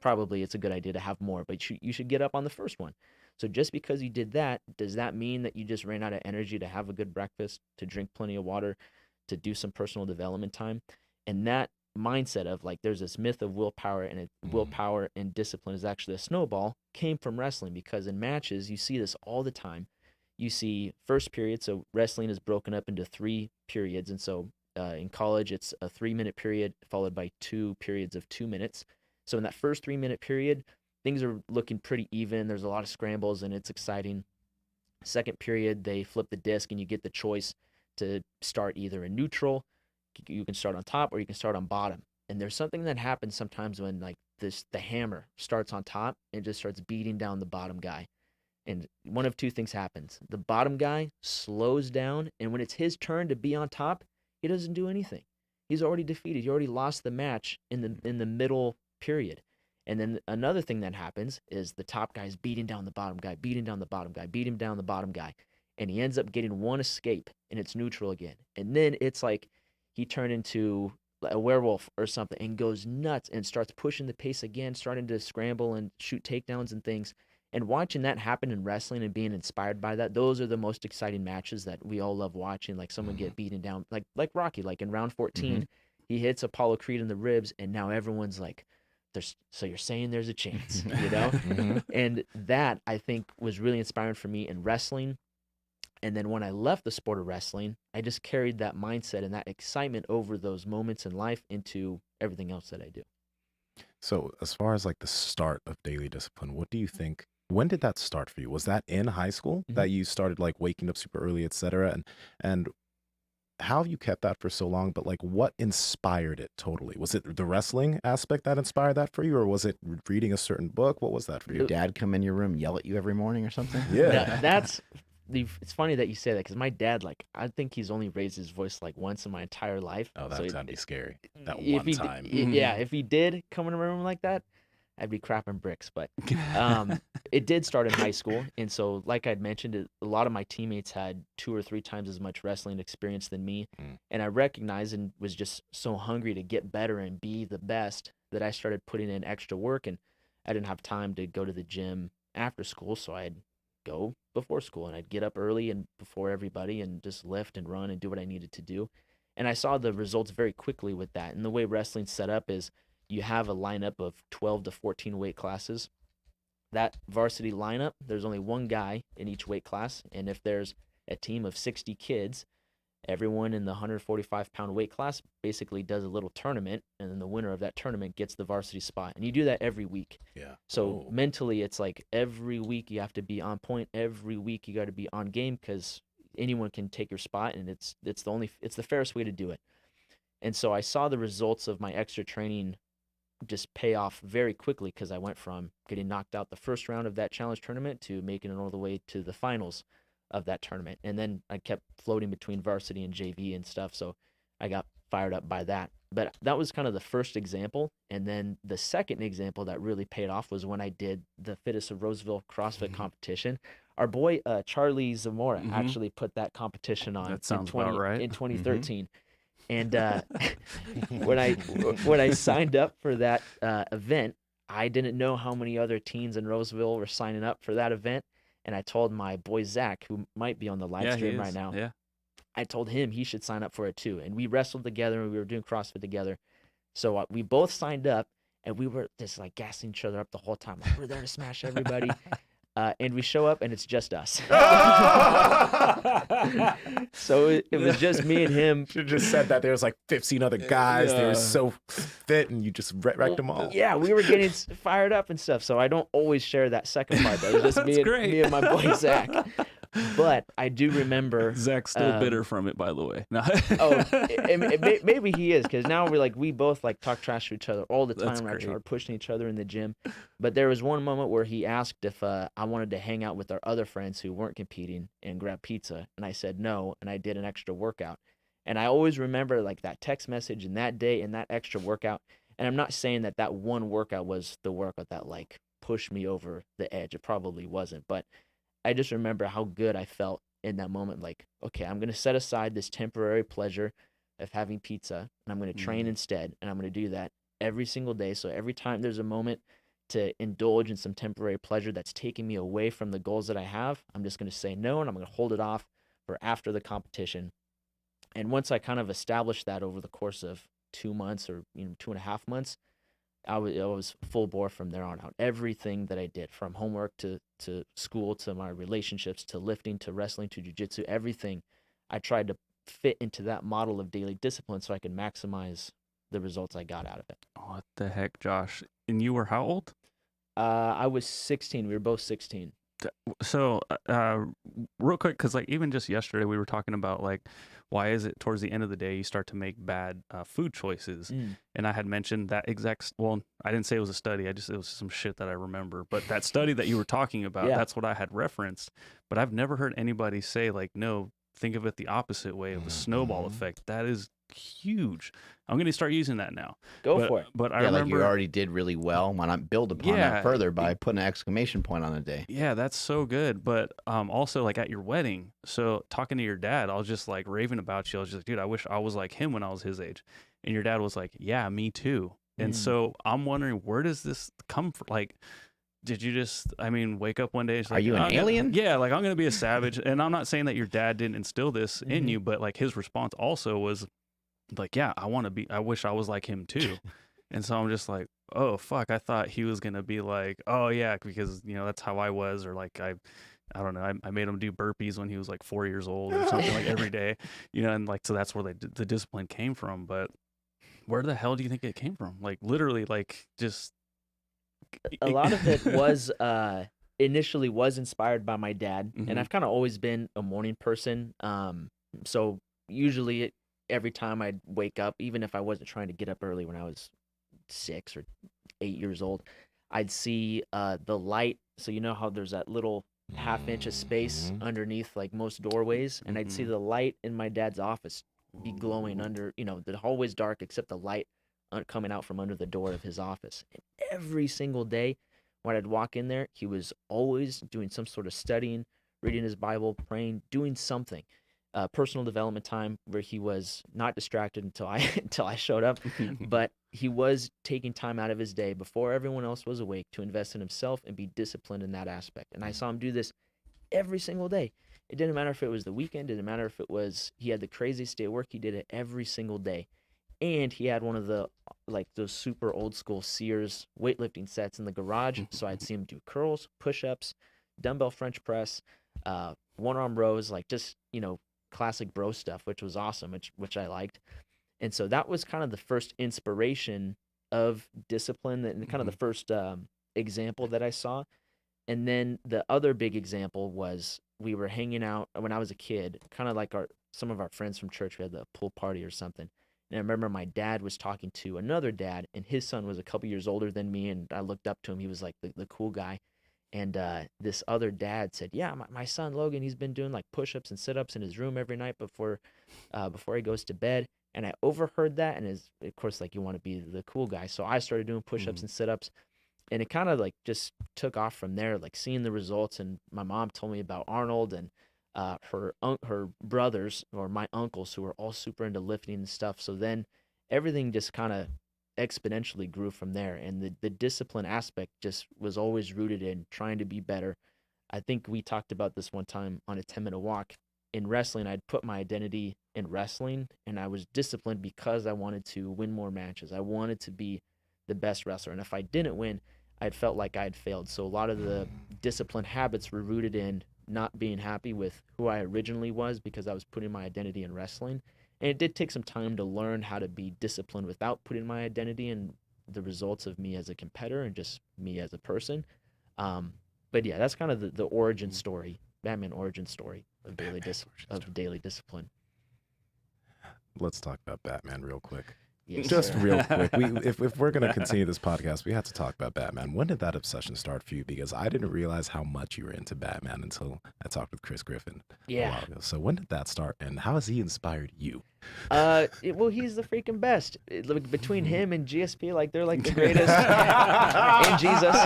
probably it's a good idea to have more, but you should get up on the first one. So just because you did that, does that mean that you just ran out of energy to have a good breakfast, to drink plenty of water, to do some personal development time? And that mindset of like, there's this myth of willpower, and willpower and discipline is actually a snowball, came from wrestling, because in matches, you see this all the time. You see first period, so wrestling is broken up into 3 periods. And so in college, it's a 3-minute period followed by 2 periods of 2 minutes. So in that first 3-minute period, things are looking pretty even. There's a lot of scrambles and it's exciting. Second period, they flip the disc and you get the choice to start either in neutral, you can start on top, or you can start on bottom. And there's something that happens sometimes when like the hammer starts on top and just starts beating down the bottom guy. And one of 2 things happens. The bottom guy slows down, and when it's his turn to be on top, he doesn't do anything. He's already defeated. He already lost the match in the middle period. And then another thing that happens is the top guy is beating down the bottom guy, beating down the bottom guy, beating down the bottom guy. And he ends up getting one escape, and it's neutral again. And then it's like he turned into a werewolf or something and goes nuts and starts pushing the pace again, starting to scramble and shoot takedowns and things. And watching that happen in wrestling and being inspired by that, those are the most exciting matches that we all love watching. Like someone get beaten down, like Rocky, like in round 14, he hits Apollo Creed in the ribs, and now everyone's like, so you're saying there's a chance, And that, I think, was really inspiring for me in wrestling. And then when I left the sport of wrestling, I just carried that mindset and that excitement over those moments in life into everything else that I do. So as far as like the start of daily discipline, what do you think? When did that start for you? Was that in high school that you started like waking up super early, etc.? And how have you kept that for so long? But like, what inspired it totally? Was it the wrestling aspect that inspired that for you, or was it reading a certain book? What was that for you? Your dad come in your room, yell at you every morning or something? Yeah. It's funny that you say that, because my dad, like, I think he's only raised his voice like once in my entire life. Oh, that's gotta be scary. That If one time. Yeah, if he did come in a room like that, I'd be crapping bricks. But it did start in high school. And so, like I'd mentioned, a lot of my teammates had 2 or 3 times as much wrestling experience than me. And I recognized and was just so hungry to get better and be the best that I started putting in extra work. And I didn't have time to go to the gym after school, so I'd go before school, and I'd get up early and before everybody and just lift and run and do what I needed to do. And I saw the results very quickly with that. And the way wrestling's set up is you have a lineup of 12 to 14 weight classes. That varsity lineup, there's only one guy in each weight class. And if there's a team of 60 kids, everyone in the 145-pound weight class basically does a little tournament, and then the winner of that tournament gets the varsity spot. And you do that every week. Yeah. So mentally, it's like every week you have to be on point. Every week you got to be on game, because anyone can take your spot, and it's the fairest way to do it. And so I saw the results of my extra training just pay off very quickly because I went from getting knocked out the first round of that challenge tournament to making it all the way to the finals of that tournament. And then I kept floating between varsity and JV and stuff. So I got fired up by that. But that was kind of the first example. And then the second example that really paid off was when I did the Fittest of Roseville CrossFit competition. Our boy Charlie Zamora actually put that competition on That sounds about right. in 2013. And when I signed up for that event, I didn't know how many other teens in Roseville were signing up for that event. And I told my boy Zach, who might be on the live stream right now, I told him he should sign up for it too. And we wrestled together and we were doing CrossFit together. So we both signed up and we were just like gassing each other up the whole time. Like, we're there to smash everybody. And we show up and it's just us. So it was just me and him. Should have just said that there was like 15 other guys. They were so fit and you just wrecked them all. Yeah, we were getting fired up and stuff. So I don't always share that second part. That was just me and my boy Zach. But I do remember Zach's still bitter from it, by the way. No. Maybe he is, because now we both talk trash to each other all the time. We're pushing each other in the gym. But there was one moment where he asked if I wanted to hang out with our other friends who weren't competing and grab pizza, and I said no, and I did an extra workout. And I always remember that text message and that day and that extra workout. And I'm not saying that one workout was the workout that pushed me over the edge. It probably wasn't, but I just remember how good I felt in that moment. Okay, I'm going to set aside this temporary pleasure of having pizza, and I'm going to train instead, and I'm going to do that every single day. So every time there's a moment to indulge in some temporary pleasure that's taking me away from the goals that I have, I'm just going to say no, and I'm going to hold it off for after the competition. And once I kind of established that over the course of 2 months or 2.5 months, I was full bore from there on out. Everything that I did, from homework to school to my relationships to lifting to wrestling to jiu-jitsu, everything I tried to fit into that model of daily discipline so I could maximize the results I got out of it. What the heck, Josh? And you were how old? I was 16. We were both 16. So real quick, because even just yesterday we were talking about why is it towards the end of the day you start to make bad food choices, and I had mentioned that I didn't say it was a study, it was some shit that I remember, but that study that you were talking about, that's what I had referenced. But I've never heard anybody say no, think of it the opposite way of the snowball effect. That is huge. I'm going to start using that now. Go for it. But I remember you already did really well. Why not build upon that further by putting an exclamation point on the day? Yeah, that's so good. But also at your wedding, so talking to your dad, I was just raving about you. I was just dude, I wish I was like him when I was his age. And your dad was like, yeah, me too. And so I'm wondering, where does this come from? Did you just, wake up one day? Are you an alien? Yeah, I'm going to be a savage. And I'm not saying that your dad didn't instill this in you, but his response also was yeah, I wish I was like him too. And so I'm just oh, fuck, I thought he was going to be oh yeah, because, that's how I was. Or I don't know, I made him do burpees when he was 4 years old or something every day, and so that's where the discipline came from. But where the hell do you think it came from? Literally, just. A lot of it was initially was inspired by my dad, and I've kind of always been a morning person. So usually every time I'd wake up, even if I wasn't trying to get up early when I was 6 or 8 years old, I'd see the light. So you know how there's that little half-inch of space underneath most doorways, and I'd see the light in my dad's office be glowing under. The hallway's dark except the light coming out from under the door of his office. And every single day when I'd walk in there, he was always doing some sort of studying, reading his Bible, praying, doing something. Personal development time where he was not distracted until I showed up, but he was taking time out of his day before everyone else was awake to invest in himself and be disciplined in that aspect. And I saw him do this every single day. It didn't matter if it was the weekend, it didn't matter if it was he had the craziest day at work, he did it every single day. And he had one of the those super old school Sears weightlifting sets in the garage. So I'd see him do curls, push-ups, dumbbell French press, one-arm rows, just, classic bro stuff, which was awesome, which I liked. And so that was kind of the first inspiration of discipline and kind of the first example that I saw. And then the other big example was we were hanging out when I was a kid, kind of some of our friends from church. We had the pool party or something. And I remember my dad was talking to another dad, and his son was a couple years older than me, and I looked up to him. He was like the cool guy. And this other dad said, yeah, my son Logan, he's been doing like push-ups and sit-ups in his room every night before he goes to bed. And I overheard that, and of course, like, you want to be the cool guy. So I started doing push-ups and sit-ups, and it kind of like just took off from there, like seeing the results. And my mom told me about Arnold and her brothers, or my uncles, who were all super into lifting and stuff. So then everything just kind of exponentially grew from there, and the discipline aspect just was always rooted in trying to be better. I think we talked about this one time on a 10-minute walk. In wrestling, I'd put my identity in wrestling, and I was disciplined because I wanted to win more matches. I wanted to be the best wrestler, and if I didn't win, I'd felt like I'd failed. So a lot of the discipline habits were rooted in not being happy with who I originally was, because I was putting my identity in wrestling. And it did take some time to learn how to be disciplined without putting my identity in the results of me as a competitor and just me as a person. But yeah, that's kind of the origin story, Batman origin story of daily discipline. Let's talk about Batman real quick. Yes, Just sir. real quick. If we're going to continue this podcast, we have to talk about Batman. When did that obsession start for you? Because I didn't realize how much you were into Batman until I talked with Chris Griffin a Yeah. while ago. So when did that start, and how has he inspired you? Well, he's the freaking best. Like, between him and GSP, like, they're like the greatest. And Jesus.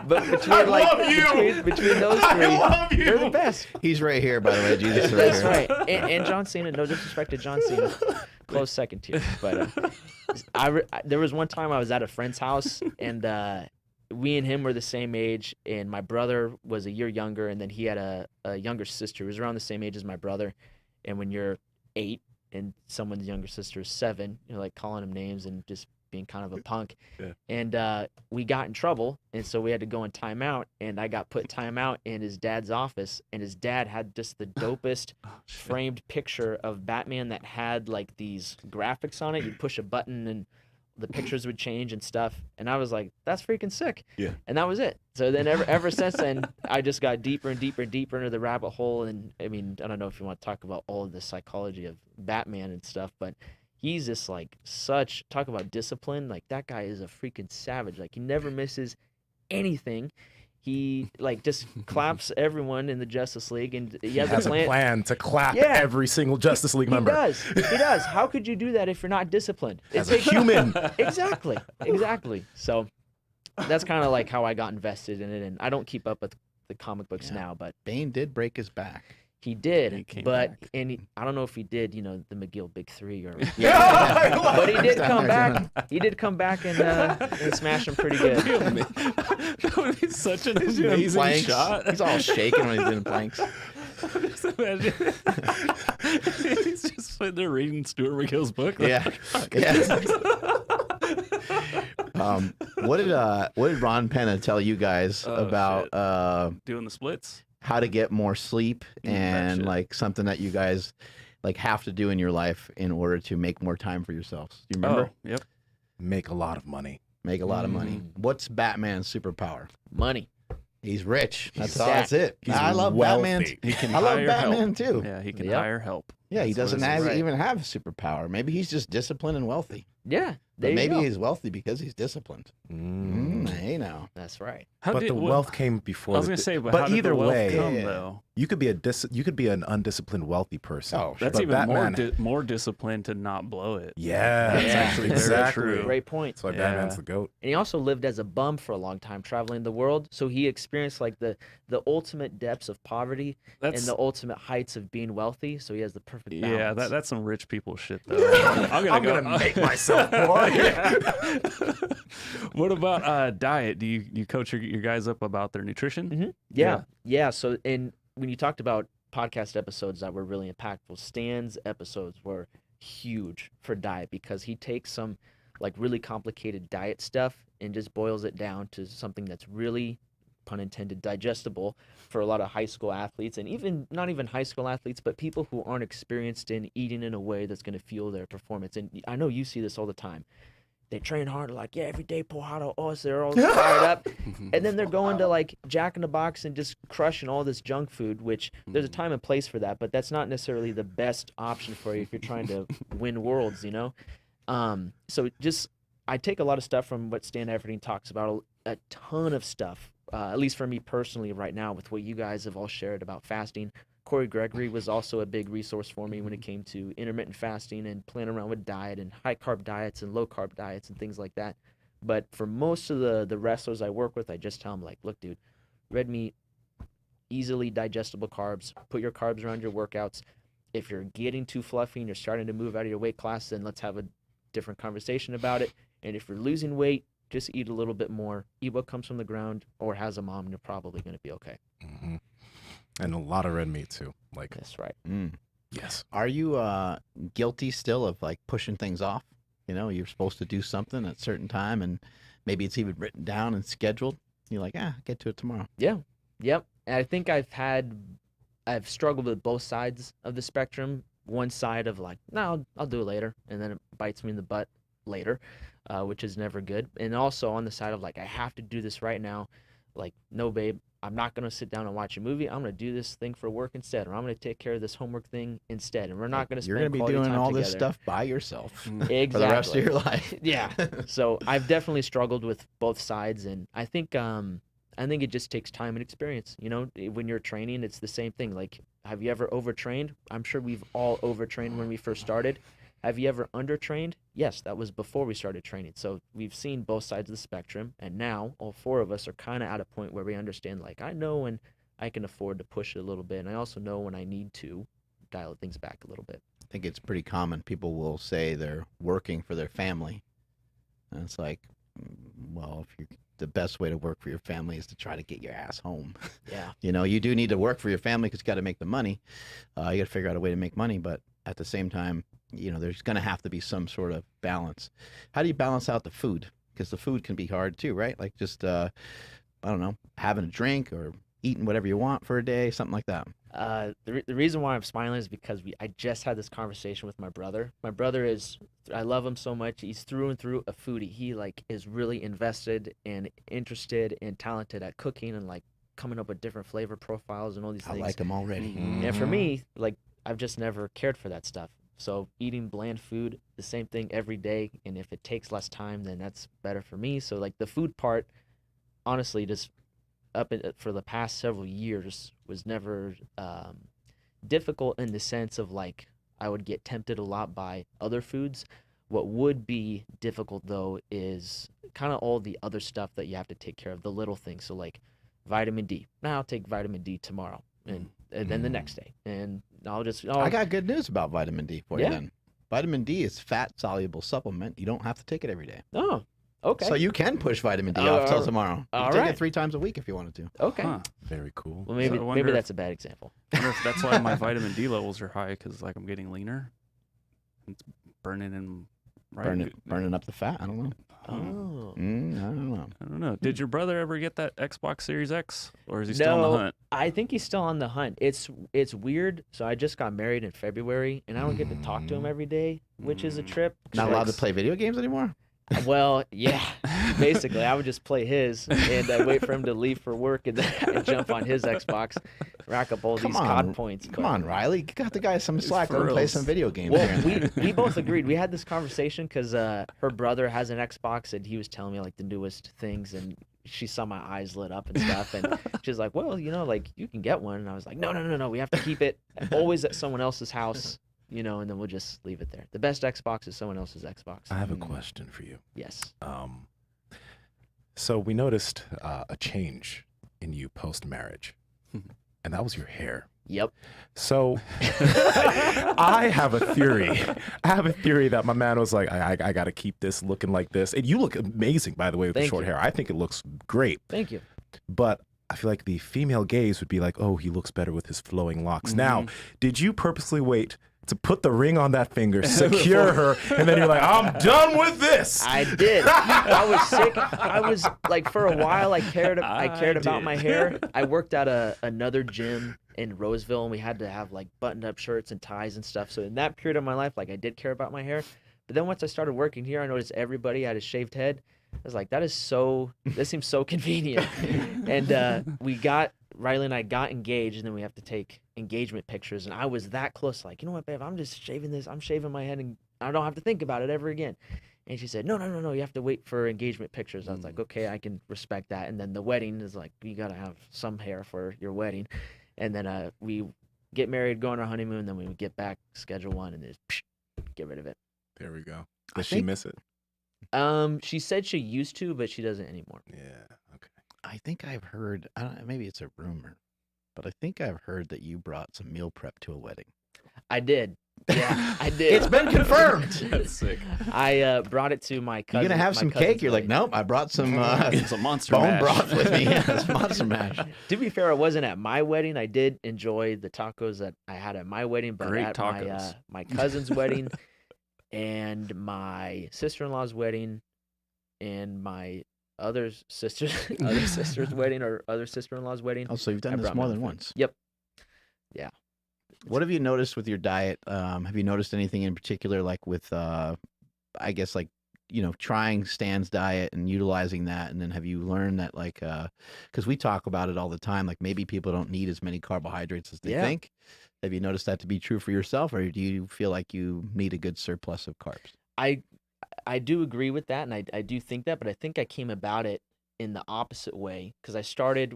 But between between those three, they're the best. He's right here, by the way. Jesus is right That's here. right. And John Cena. No disrespect to John Cena, close second tier. But there was one time I was at a friend's house, and we and him were the same age, and my brother was a year younger, and then he had a younger sister who was around the same age as my brother. And when you're 8 and someone's younger sister is 7, you're like calling them names and just being kind of a punk. Yeah. And we got in trouble, and so we had to go in timeout, and I got put timeout in his dad's office, and his dad had just the dopest framed picture of Batman that had like these graphics on it. You'd push a button and the pictures would change and stuff, and I was like, that's freaking sick. Yeah. And that was it. So then ever since then, I just got deeper and deeper and deeper into the rabbit hole. And I mean, I don't know if you want to talk about all of the psychology of Batman and stuff, but he's just like talk about discipline. Like, that guy is a freaking savage. Like, he never misses anything. He like just claps everyone in the Justice League, and he has a plan to clap Yeah. every single Justice League member. He does. How could you do that if you're not disciplined? As a human. Exactly. So that's kind of like how I got invested in it, and I don't keep up with the comic books now, but Bane did break his back. he did. He came But back. I don't know if he did, the McGill Big Three or. Yeah. But he did come back. He did come back and smash him pretty good. That would be such an He's doing amazing planks. shot. He's all shaking when he's doing planks. Just imagine. He's just sitting there reading Stuart McGill's book. Like, Yeah. What did Ron Penna tell you guys Oh, about doing the splits. how to get more sleep and shit. like something that you guys like have to do in your life in order to make more time for yourselves? Do you remember? Oh, yep. Make a lot of money. Make a lot of money. What's Batman's superpower? Money. He's rich. He's That's it. He's I love wealthy. Batman. He can I love hire Batman help. too. Yeah, he can Yep. hire help. Yeah, he That's what doesn't it is. Right. even have a superpower. Maybe he's just disciplined and wealthy. Yeah. But There you maybe go. he's wealthy because he's disciplined. Hey now. That's right. How But did- the what- wealth came before. I was the gonna di- say, but how did either the wealth way, come Yeah. though? you could be an undisciplined wealthy person. Oh, sure. That's But even Batman- more disciplined to not blow it. Yeah, That's Yeah. actually very exactly. true. Great point. That's why Yeah. Batman's the goat. And he also lived as a bum for a long time, traveling the world. So he experienced like the ultimate depths of poverty and the ultimate heights of being wealthy. So he has the perfect balance. Yeah, that's some rich people shit though. I'm gonna make myself more. What about diet? Do you coach your guys up about their nutrition? Yeah. So when you talked about podcast episodes that were really impactful, Stan's episodes were huge for diet because he takes some like really complicated diet stuff and just boils it down to something that's really, pun intended, digestible for a lot of high school athletes, and even not even high school athletes, but people who aren't experienced in eating in a way that's going to fuel their performance. And I know you see this all the time. they train hard, like, yeah, every day Pojado, so they're all fired up. And then they're going to like Jack in the Box and just crushing all this junk food, which there's a time and place for that, but that's not necessarily the best option for you if you're trying to win worlds, you know? So just, I take a lot of stuff from what Stan Efferding talks about, a ton of stuff, at least for me personally right now, with what you guys have all shared about fasting. Corey Gregory was also a big resource for me when it came to intermittent fasting and playing around with diet and high carb diets and low carb diets and things like that. But for most of the wrestlers I work with, I just tell them, like, look, dude, red meat, easily digestible carbs, put your carbs around your workouts. If you're getting too fluffy and you're starting to move out of your weight class, then let's have a different conversation about it. And if you're losing weight, just eat a little bit more. Eat what comes from the ground or has a mom, and you're probably going to be okay. Mm-hmm. And a lot of red meat too. Like, that's right. Yes. Are you guilty still of like pushing things off? You know, you're supposed to do something at a certain time, and maybe it's even written down and scheduled. You're like, get to it tomorrow. Yeah. Yep. And I think I've struggled with both sides of the spectrum. One side of like, no, I'll do it later, and then it bites me in the butt later, which is never good. And also on the side of like, I have to do this right now. Like, no, babe, I'm not going to sit down and watch a movie. I'm going to do this thing for work instead, or I'm going to take care of this homework thing instead. And we're not going to spend quality time together. You're going to be doing all this stuff by yourself exactly. for the rest of your life. Yeah. So I've definitely struggled with both sides, and I think it just takes time and experience. You know, when you're training, it's the same thing. Like, have you ever overtrained? I'm sure we've all overtrained when we first started. Have you ever undertrained? Yes, that was before we started training. So we've seen both sides of the spectrum, and now all four of us are kind of at a point where we understand, like, I know when I can afford to push it a little bit, and I also know when I need to dial things back a little bit. I think it's pretty common. People will say they're working for their family, and it's like, well, the best way to work for your family is to try to get your ass home. Yeah. You know, you do need to work for your family because you got to make the money. You got to figure out a way to make money, but at the same time, you know, there's going to have to be some sort of balance. How do you balance out the food? Because the food can be hard too, right? Like just, I don't know, having a drink or eating whatever you want for a day, something like that. The reason why I'm smiling is because I just had this conversation with my brother. My brother I love him so much. He's through and through a foodie. He like is really invested and interested and talented at cooking and like coming up with different flavor profiles and all these things. I like him already. Mm-hmm. And for me, like, I've just never cared for that stuff. So eating bland food, the same thing every day, and if it takes less time, then that's better for me. So like the food part, honestly, just for the past several years was never difficult in the sense of like I would get tempted a lot by other foods. What would be difficult though is kind of all the other stuff that you have to take care of, the little things. So like vitamin D. Now I'll take vitamin D tomorrow, and then the next day, and I got good news about vitamin D for you Yeah. then. Vitamin D is fat-soluble supplement. You don't have to take it every day. Oh, okay. So you can push vitamin D Oh, off till all- tomorrow. You all can take right. it 3 times a week if you wanted to. Okay. Huh. Very cool. Well, maybe So I wonder maybe if- that's a bad example. I wonder if that's why my vitamin D levels are high, because like I'm getting leaner. It's burning in. Right? Burning up the fat. I don't know. Oh. I don't know. I don't know. Did your brother ever get that Xbox Series X, or is he still on the hunt? I think he's still on the hunt. It's weird. So I just got married in February, and I don't get to talk to him every day, which is a trip. Not allowed to Like, play video games anymore? Well, yeah. Basically, I would just play his and wait for him to leave for work, and then I'd jump on his Xbox, rack up all these COD points. Come on, Riley. Got the guy some slack. Let him play reals. some video games. Well, here and there. we both agreed. We had this conversation because her brother has an Xbox, and he was telling me like the newest things, and she saw my eyes lit up and stuff, and she's like, "Well, you know, like you can get one." And I was like, "No, we have to keep it always at someone else's house, you know, and then we'll just leave it there. The best Xbox is someone else's Xbox." I have a question for you. Yes. So we noticed a change in you post-marriage, and that was your hair. Yep. So I have a theory. That my man was like, I got to keep this looking like this. And you look amazing, by the way, with the Thank short you. hair. I think it looks great. Thank you. But I feel like the female gaze would be like, oh, he looks better with his flowing locks. Now, did you purposely wait to put the ring on that finger, secure her, and then you're like, I'm done with this? I did. I was sick. I was like, for a while, I cared about my hair. I worked at another gym in Roseville, and we had to have like buttoned up shirts and ties and stuff. So in that period of my life, like I did care about my hair. But then once I started working here, I noticed everybody had a shaved head. I was like, this seems so convenient. And Riley and I got engaged, and then we have to take engagement pictures. And I was that close, like, you know what, babe, I'm just shaving this. I'm shaving my head, and I don't have to think about it ever again. And she said, no, you have to wait for engagement pictures. I was like, okay, I can respect that. And then the wedding is like, you got to have some hair for your wedding. And then we get married, go on our honeymoon, then we would get back, schedule one, and just get rid of it. There we go. Does she miss it? She said she used to, but she doesn't anymore. Yeah. Okay. I think I've heard, I don't know, maybe it's a rumor, but I think I've heard that you brought some meal prep to a wedding. I did. Yeah, I did. It's been confirmed. That's sick. I brought it to my cousin. You're going to have some cake? You're like, nope, I brought some Some monster bone mash. broth with me. Yeah, it's monster mash. To be fair, I wasn't at my wedding. I did enjoy the tacos that I had at my wedding, but Great at tacos. my cousin's wedding and my sister-in-law's wedding and my other sister's wedding or other sister-in-law's wedding. Oh, so you've done I this brought more my than own food. once. Yep. Yeah. What have you noticed with your diet? Have you noticed anything in particular, like with, I guess, like, trying Stan's diet and utilizing that? And then have you learned that, like, because we talk about it all the time, like maybe people don't need as many carbohydrates as they Yeah. think. Have you noticed that to be true for yourself, or do you feel like you need a good surplus of carbs? I do agree with that, and I do think that, but I think I came about it in the opposite way, because I started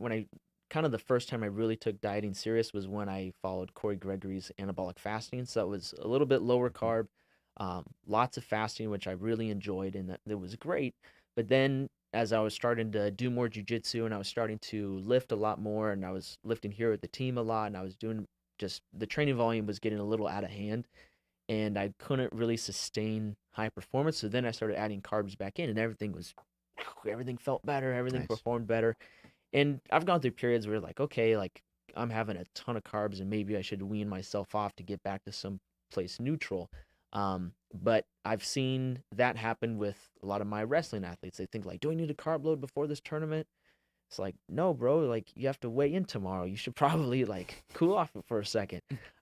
kind of the first time I really took dieting serious was when I followed Corey Gregory's anabolic fasting. So it was a little bit lower carb, lots of fasting, which I really enjoyed, and that was great. But then as I was starting to do more jiu-jitsu and I was starting to lift a lot more, and I was lifting here with the team a lot, and I was doing just the training volume was getting a little out of hand, and I couldn't really sustain high performance. So then I started adding carbs back in, and everything felt better, everything Nice. performed better. And I've gone through periods where like, okay, like I'm having a ton of carbs and maybe I should wean myself off to get back to some place neutral. But I've seen that happen with a lot of my wrestling athletes. They think like, do I need a carb load before this tournament? It's like, no, bro, like you have to weigh in tomorrow. You should probably like cool off for a second.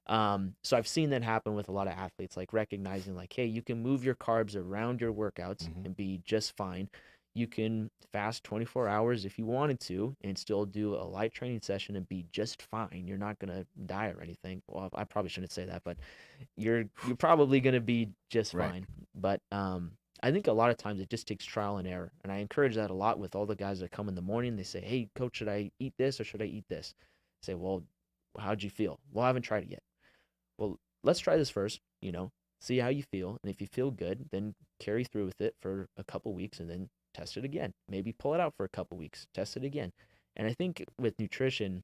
So I've seen that happen with a lot of athletes, like recognizing like, hey, you can move your carbs around your workouts and be just fine. You can fast 24 hours if you wanted to and still do a light training session and be just fine. You're not going to die or anything. Well, I probably shouldn't say that, but you're probably going to be just Right. fine. But I think a lot of times it just takes trial and error. And I encourage that a lot with all the guys that come in the morning. They say, hey, coach, should I eat this or should I eat this? I say, well, how'd you feel? Well, I haven't tried it yet. Well, let's try this first, see how you feel. And if you feel good, then carry through with it for a couple weeks and then test it again. Maybe pull it out for a couple weeks, test it again. And I think with nutrition,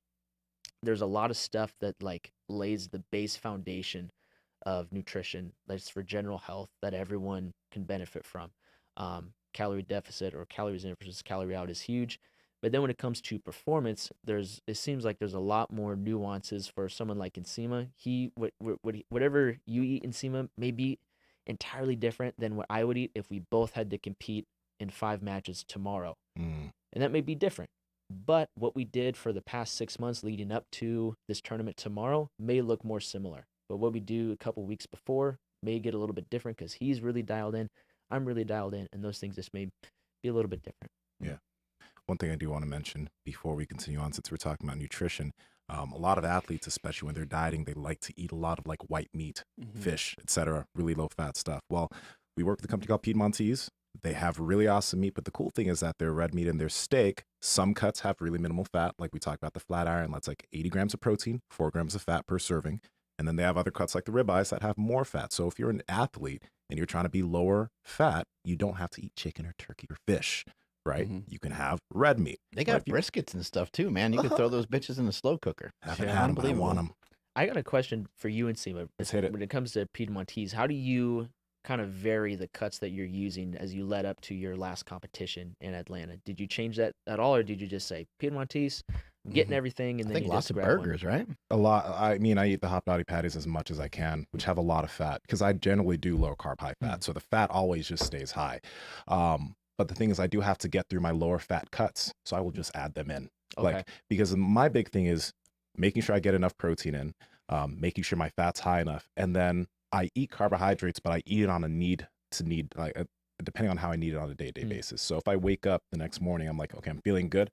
there's a lot of stuff that like lays the base foundation of nutrition that's for general health that everyone can benefit from. Calorie deficit or calories in versus calorie out is huge. But then when it comes to performance, it seems like there's a lot more nuances for someone like Nsima. Whatever you eat Nsima may be entirely different than what I would eat if we both had to compete in 5 matches tomorrow. And that may be different. But what we did for the past 6 months leading up to this tournament tomorrow may look more similar. But what we do a couple weeks before may get a little bit different because he's really dialed in, I'm really dialed in, and those things just may be a little bit different. Yeah. One thing I do want to mention before we continue on, since we're talking about nutrition, a lot of athletes, especially when they're dieting, they like to eat a lot of like white meat, fish, etc., really low fat stuff. Well, we work with a company called Piedmontese. They have really awesome meat, but the cool thing is that their red meat and their steak, some cuts have really minimal fat. Like we talked about the flat iron, that's like 80 grams of protein, 4 grams of fat per serving. And then they have other cuts like the ribeyes that have more fat. So if you're an athlete and you're trying to be lower fat, you don't have to eat chicken or turkey or fish, right? You can have red meat. They got briskets and stuff too, man. You could throw those bitches in the slow cooker. Haven't had them, but I want them. I got a question for you, Nsima. Let's hit it. When it comes to Piedmontese, how do you kind of vary the cuts that you're using as you led up to your last competition in Atlanta? Did you change that at all, or did you just say Piedmontese, I'm getting everything, and I then think you lots just of grab one? burgers, right? A lot. I mean, I eat the hot doggy patties as much as I can, which have a lot of fat because I generally do low carb, high fat. So the fat always just stays high. But the thing is, I do have to get through my lower fat cuts. So I will just add them in. Okay. Like, because my big thing is making sure I get enough protein in, making sure my fat's high enough. And then I eat carbohydrates, but I eat it on a need to need like depending on how I need it on a day-to-day basis. So if I wake up the next morning, I'm like, okay, I'm feeling good,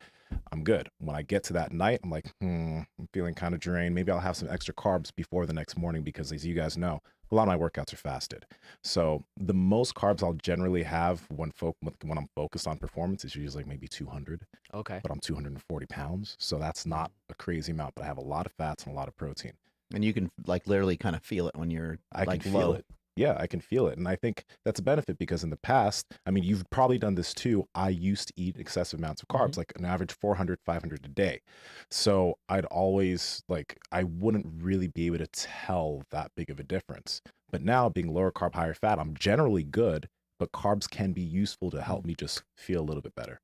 I'm good. When I get to that night, I'm like, I'm feeling kind of drained. Maybe I'll have some extra carbs before the next morning because, as you guys know, a lot of my workouts are fasted. So the most carbs I'll generally have when I'm focused on performance is usually like maybe 200. Okay. But I'm 240 pounds, so that's not a crazy amount. But I have a lot of fats and a lot of protein. And you can like literally kind of feel it when you're I like can low. feel it. Yeah, I can feel it. And I think that's a benefit because in the past, I mean, you've probably done this too. I used to eat excessive amounts of carbs, like an average 400, 500 a day. So I'd always I wouldn't really be able to tell that big of a difference. But now being lower carb, higher fat, I'm generally good, but carbs can be useful to help me just feel a little bit better.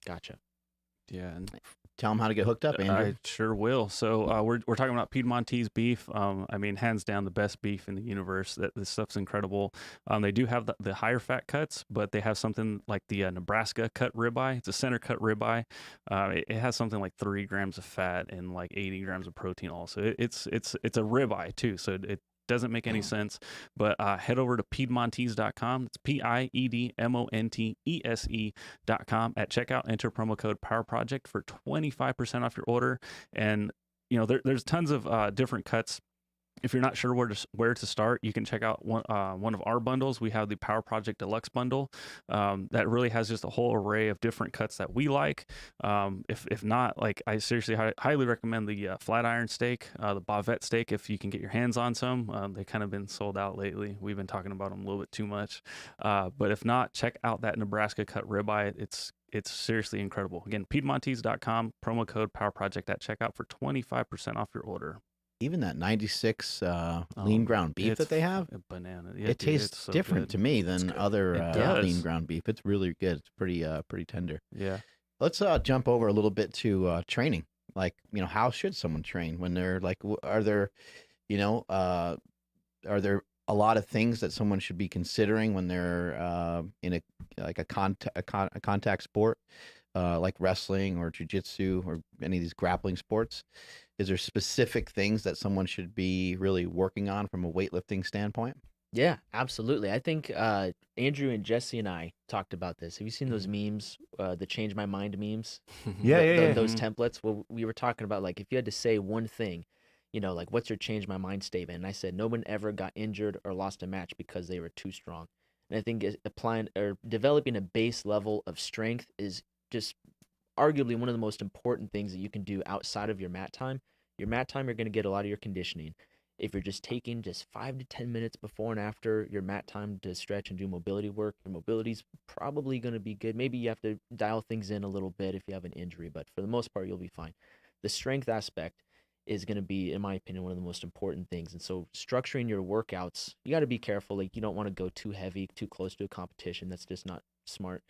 Gotcha. Yeah. And Tell them how to get hooked up, Andrew. I sure will. So we're talking about Piedmontese beef. I mean, hands down, the best beef in the universe. This stuff's incredible. They do have the higher fat cuts, but they have something like the Nebraska cut ribeye. It's a center cut ribeye. It has something like 3 grams of fat and like 80 grams of protein. Also, it's a ribeye too. So it doesn't make any sense, but head over to Piedmontese.com. It's Piedmontese.com. At checkout, enter promo code Power Project for 25% off your order. And you know, there's tons of different cuts. If you're not sure where to start, you can check out one of our bundles. We have the Power Project Deluxe bundle that really has just a whole array of different cuts that we like. If not, like I seriously highly recommend the flat iron steak, the bavette steak, if you can get your hands on some. They kind of been sold out lately. We've been talking about them a little bit too much. But if not, check out that Nebraska cut ribeye. It's seriously incredible. Again, Piedmontese.com, promo code Power Project at checkout for 25% off your order. Even that 96 lean ground beef that they have, a banana. Yeah, it dude, tastes it's so different good. to me than other does. lean ground beef. It's really good. It's pretty tender. Yeah. Let's jump over a little bit to training. Like, how should someone train when they're like, are there a lot of things that someone should be considering when they're in a contact sport, like wrestling or jiu-jitsu or any of these grappling sports? Is there specific things that someone should be really working on from a weightlifting standpoint? Yeah, absolutely. I think Andrew and Jesse and I talked about this. Have you seen those memes, the change my mind memes? Yeah. Those templates. Well, we were talking about like if you had to say one thing, like what's your change my mind statement? And I said no one ever got injured or lost a match because they were too strong. And I think applying or developing a base level of strength is just arguably one of the most important things that you can do outside of your mat time. Your mat time, you're going to get a lot of your conditioning. If you're just taking just 5 to 10 minutes before and after your mat time to stretch and do mobility work, your mobility's probably going to be good. Maybe you have to dial things in a little bit if you have an injury, but for the most part, you'll be fine. The strength aspect is going to be, in my opinion, one of the most important things. And so structuring your workouts, you got to be careful. Like you don't want to go too heavy, too close to a competition. That's just not smart.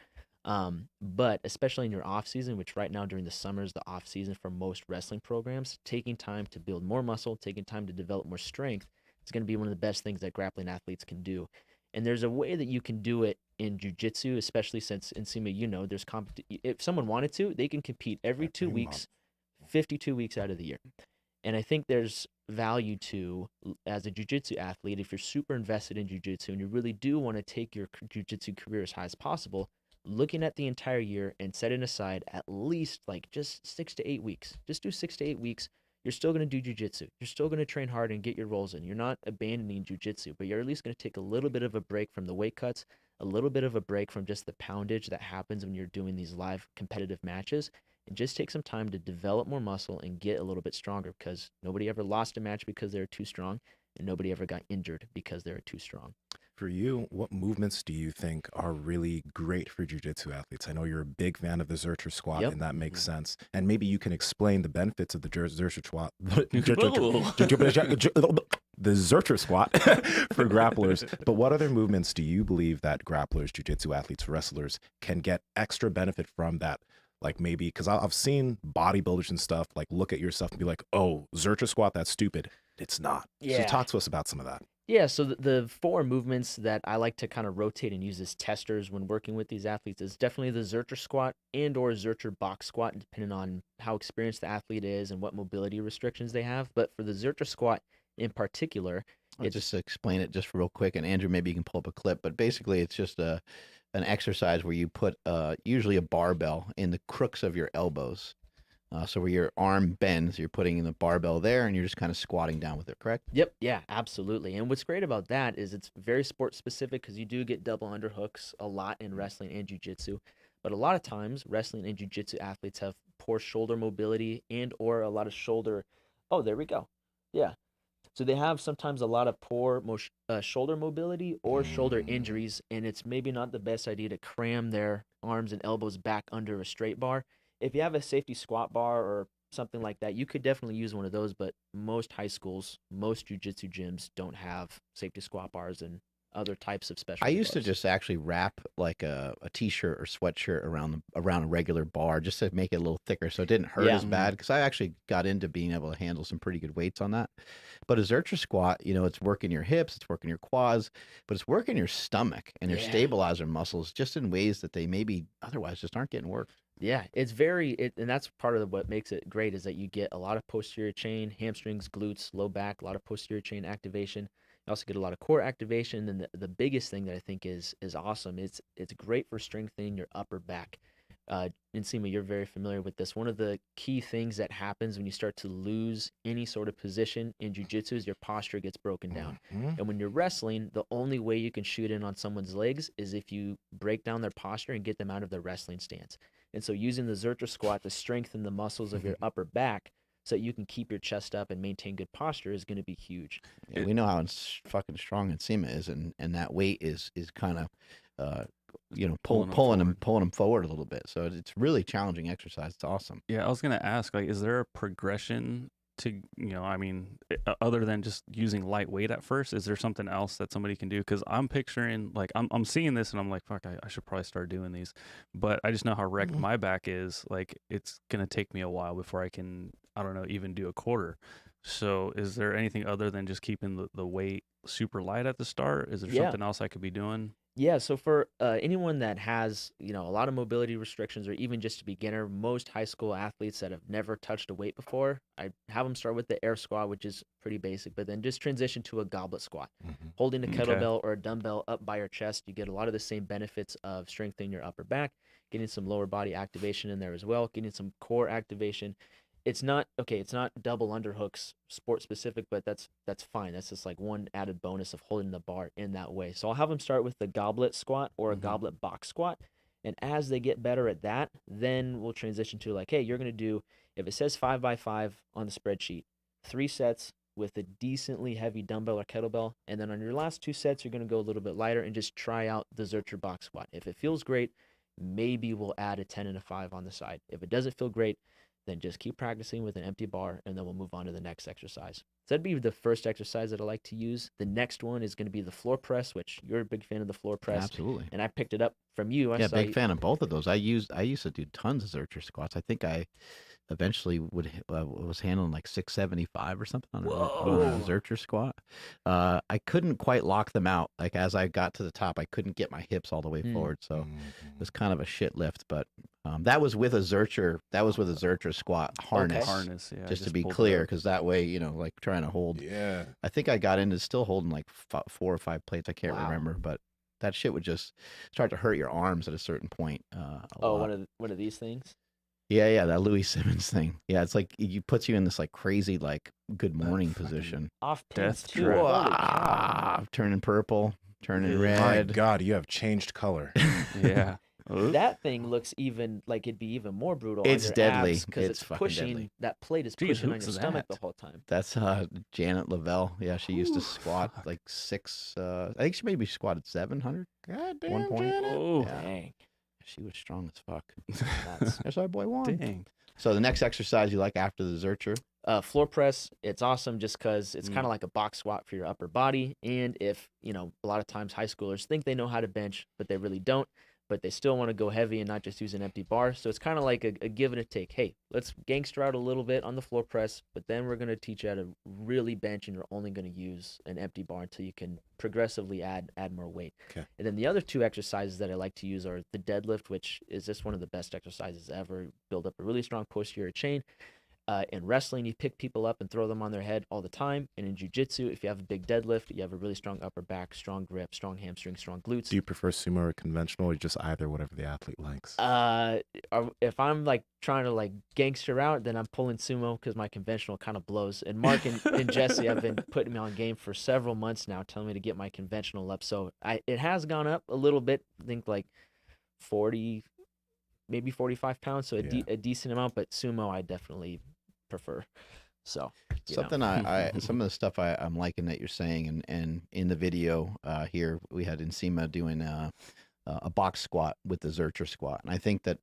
But especially in your off season, which right now during the summer is the off season for most wrestling programs, taking time to build more muscle, taking time to develop more strength is going to be one of the best things that grappling athletes can do. And there's a way that you can do it in jiu-jitsu, especially since in Nsima, there's if someone wanted to, they can compete every 2 weeks, 52 weeks out of the year. And I think there's value to, as a jiu-jitsu athlete, if you're super invested in jiu-jitsu and you really do want to take your jiu-jitsu career as high as possible, looking at the entire year and setting aside at least like just 6 to 8 weeks. Just do 6 to 8 weeks. You're still going to do jiu-jitsu. You're still going to train hard and get your rolls in. You're not abandoning jiu-jitsu, but you're at least going to take a little bit of a break from the weight cuts, a little bit of a break from just the poundage that happens when you're doing these live competitive matches, and just take some time to develop more muscle and get a little bit stronger, because nobody ever lost a match because they were too strong, and nobody ever got injured because they were too strong. For you, what movements do you think are really great for jiu-jitsu athletes? I know you're a big fan of the Zercher squat, and that makes sense. And maybe you can explain the benefits of the Zercher squat, the Zercher squat for grapplers. But what other movements do you believe that grapplers, jiu-jitsu athletes, wrestlers can get extra benefit from that? Like maybe, because I've seen bodybuilders and stuff, like look at your stuff and be like, oh, Zercher squat, that's stupid. It's not. Yeah. So talk to us about some of that. Yeah, so the 4 movements that I like to kind of rotate and use as testers when working with these athletes is definitely the Zercher squat and or Zercher box squat, depending on how experienced the athlete is and what mobility restrictions they have. But for the Zercher squat in particular, I'll just explain it just real quick, and Andrew, maybe you can pull up a clip. But basically, it's just an exercise where you put usually a barbell in the crooks of your elbows. So where your arm bends, you're putting the barbell there, and you're just kind of squatting down with it, correct? Yep. Yeah, absolutely. And what's great about that is it's very sport specific because you do get double underhooks a lot in wrestling and jiu-jitsu. But a lot of times, wrestling and jiu-jitsu athletes have poor shoulder mobility and or a lot of shoulder. Oh, there we go. Yeah. So they have sometimes a lot of poor shoulder mobility or shoulder injuries, and it's maybe not the best idea to cram their arms and elbows back under a straight bar. If you have a safety squat bar or something like that, you could definitely use one of those, but most high schools, most jiu-jitsu gyms don't have safety squat bars and other types of special I used to bars. just actually wrap like a t-shirt or sweatshirt around a regular bar just to make it a little thicker so it didn't hurt Yeah. as bad, because I actually got into being able to handle some pretty good weights on that. But a Zercher squat, it's working your hips, it's working your quads, but it's working your stomach and your Yeah. stabilizer muscles just in ways that they maybe otherwise just aren't getting worked. Yeah, it's and that's part of what makes it great is that you get a lot of posterior chain, hamstrings, glutes, low back, a lot of posterior chain activation. You also get a lot of core activation, and the biggest thing that I think is awesome. It's great for strengthening your upper back. Nsima, you're very familiar with this. One of the key things that happens when you start to lose any sort of position in jiu-jitsu is your posture gets broken down. And when you're wrestling, the only way you can shoot in on someone's legs is if you break down their posture and get them out of their wrestling stance. And so using the Zercher squat to strengthen the muscles of your upper back so that you can keep your chest up and maintain good posture is going to be huge. Yeah, we know how fucking strong Nsima is, and that weight is kind of pulling him forward a little bit. So it's really challenging exercise. It's awesome. Yeah, I was gonna ask, like, is there a progression to, other than just using light weight at first? Is there something else that somebody can do? Because I'm picturing, like, I'm seeing this and I'm like, fuck, I should probably start doing these. But I just know how wrecked my back is. Like, it's gonna take me a while before I can, I don't know, even do a quarter. So is there anything other than just keeping the weight super light at the start? Is there something else I could be doing? Yeah, so for anyone that has, a lot of mobility restrictions or even just a beginner, most high school athletes that have never touched a weight before, I have them start with the air squat, which is pretty basic, but then just transition to a goblet squat. Holding a kettlebell or a dumbbell up by your chest, you get a lot of the same benefits of strengthening your upper back, getting some lower body activation in there as well, getting some core activation. It's not double underhooks sport specific, but that's fine. That's just like one added bonus of holding the bar in that way. So I'll have them start with the goblet squat or a goblet box squat. And as they get better at that, then we'll transition to like, hey, you're going to do, if it says 5x5 on the spreadsheet, 3 sets with a decently heavy dumbbell or kettlebell. And then on your last 2 sets, you're going to go a little bit lighter and just try out the Zercher box squat. If it feels great, maybe we'll add a 10 and a 5 on the side. If it doesn't feel great, then just keep practicing with an empty bar, and then we'll move on to the next exercise. So that'd be the first exercise that I like to use. The next one is going to be the floor press, which you're a big fan of the floor press. Absolutely. And I picked it up from you. Yeah, big fan of both of those. I used to do tons of Zercher squats. I think I eventually was handling like 675 or something on a Zercher squat. I couldn't quite lock them out. Like as I got to the top, I couldn't get my hips all the way forward. So it was kind of a shit lift, but that was with a Zercher. That was with a Zercher squat harness. Okay. Harness, yeah. Just to be clear, because that way, like trying to hold. Yeah. I think I got into still holding like 4 or 5 plates. I can't Wow. remember, but that shit would just start to hurt your arms at a certain point. One of these things? Yeah, that Louis Simmons thing. Yeah, it's like it puts you in this like crazy like good morning position. Off pins Death too. trap. Holy cow. Turning purple, turning My red. God, you have changed color. Yeah. That thing looks even like it'd be even more brutal. It's on your deadly. because It's it's fucking pushing. deadly. That plate is Jeez, pushing on who's your stomach that? the whole time. That's Janet Lavelle. Yeah, she used to squat like 6. I think she maybe squatted 700. God One damn, point. Janet. Oh, Yeah. Dang. She was strong as fuck. That's That's our boy Juan. dang. So the next exercise you like after the Zercher? floor press. It's awesome just because it's kind of like a box squat for your upper body. And if, a lot of times high schoolers think they know how to bench, but they really don't, but they still want to go heavy and not just use an empty bar. So it's kind of like a give and a take. Hey, let's gangster out a little bit on the floor press, but then we're going to teach you how to really bench, and you're only going to use an empty bar until you can progressively add more weight. Okay. And then the other 2 exercises that I like to use are the deadlift, which is just one of the best exercises ever. Build up a really strong posterior chain. In wrestling, you pick people up and throw them on their head all the time. And in jiu-jitsu, if you have a big deadlift, you have a really strong upper back, strong grip, strong hamstring, strong glutes. Do you prefer sumo or conventional, or just either, whatever the athlete likes? If I'm like trying to like gangster out, then I'm pulling sumo because my conventional kind of blows. And Mark and Jesse have been putting me on game for several months now, telling me to get my conventional up. So it has gone up a little bit. I think like 40, maybe 45 pounds. So a decent amount, but sumo I definitely prefer. So something I some of the stuff I'm liking that you're saying, and in the video here we had Nsima doing a box squat with the Zercher squat, and I think that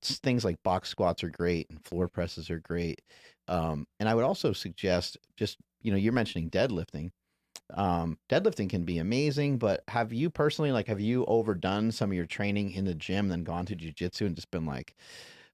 things like box squats are great and floor presses are great, and I would also suggest just you're mentioning deadlifting. Deadlifting can be amazing, but have you personally have you overdone some of your training in the gym, then gone to jiu-jitsu and just been like,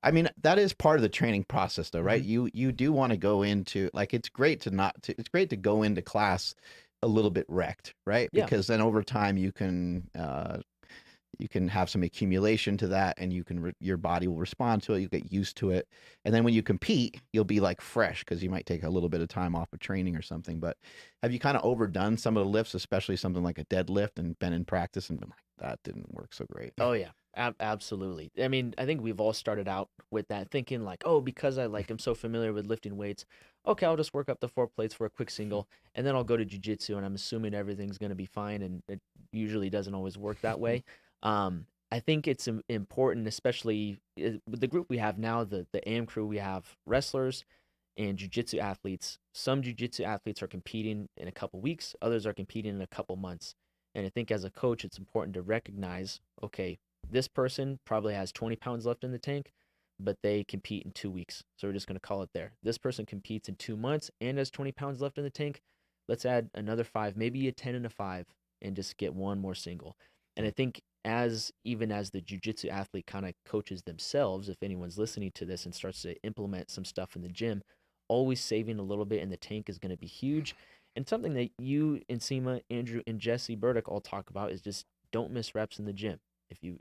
I mean, that is part of the training process though, right? Mm-hmm. You do want to go into it's great to go into class a little bit wrecked, right? Yeah. Because then over time you can have some accumulation to that, and your body will respond to it. You get used to it. And then when you compete, you'll be like fresh because you might take a little bit of time off of training or something. But have you kind of overdone some of the lifts, especially something like a deadlift, and been in practice and been like, that didn't work so great? Oh yeah, absolutely. I mean, I think we've all started out with that thinking like, oh, because I am so familiar with lifting weights, okay, I'll just work up the 4 plates for a quick single, and then I'll go to jiu-jitsu, and I'm assuming everything's going to be fine, and it usually doesn't always work that way. I think it's important, especially with the group we have now, the AM crew, we have wrestlers and jiu-jitsu athletes. Some jiu-jitsu athletes are competing in a couple weeks, others are competing in a couple months. And I think as a coach, it's important to recognize, okay, this person probably has 20 pounds left in the tank, but they compete in 2 weeks. So we're just going to call it there. This person competes in 2 months and has 20 pounds left in the tank. Let's add another 5, maybe a 10 and a 5, and just get one more single. And I think even as the jiu-jitsu athlete kind of coaches themselves, if anyone's listening to this and starts to implement some stuff in the gym, always saving a little bit in the tank is going to be huge. And something that you, Nsima, Andrew, and Jesse Burdick all talk about is just don't miss reps in the gym.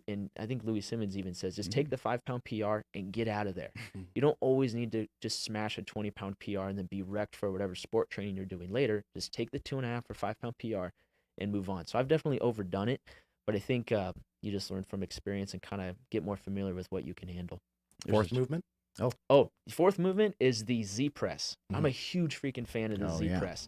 And I think Louis Simmons even says, just take the 5-pound PR and get out of there. You don't always need to just smash a 20-pound PR and then be wrecked for whatever sport training you're doing later. Just take the 2.5 or 5-pound PR and move on. So I've definitely overdone it, but I think you just learn from experience and kind of get more familiar with what you can handle. Fourth movement? Oh, fourth movement is the Z press. I'm a huge freaking fan of the Z press.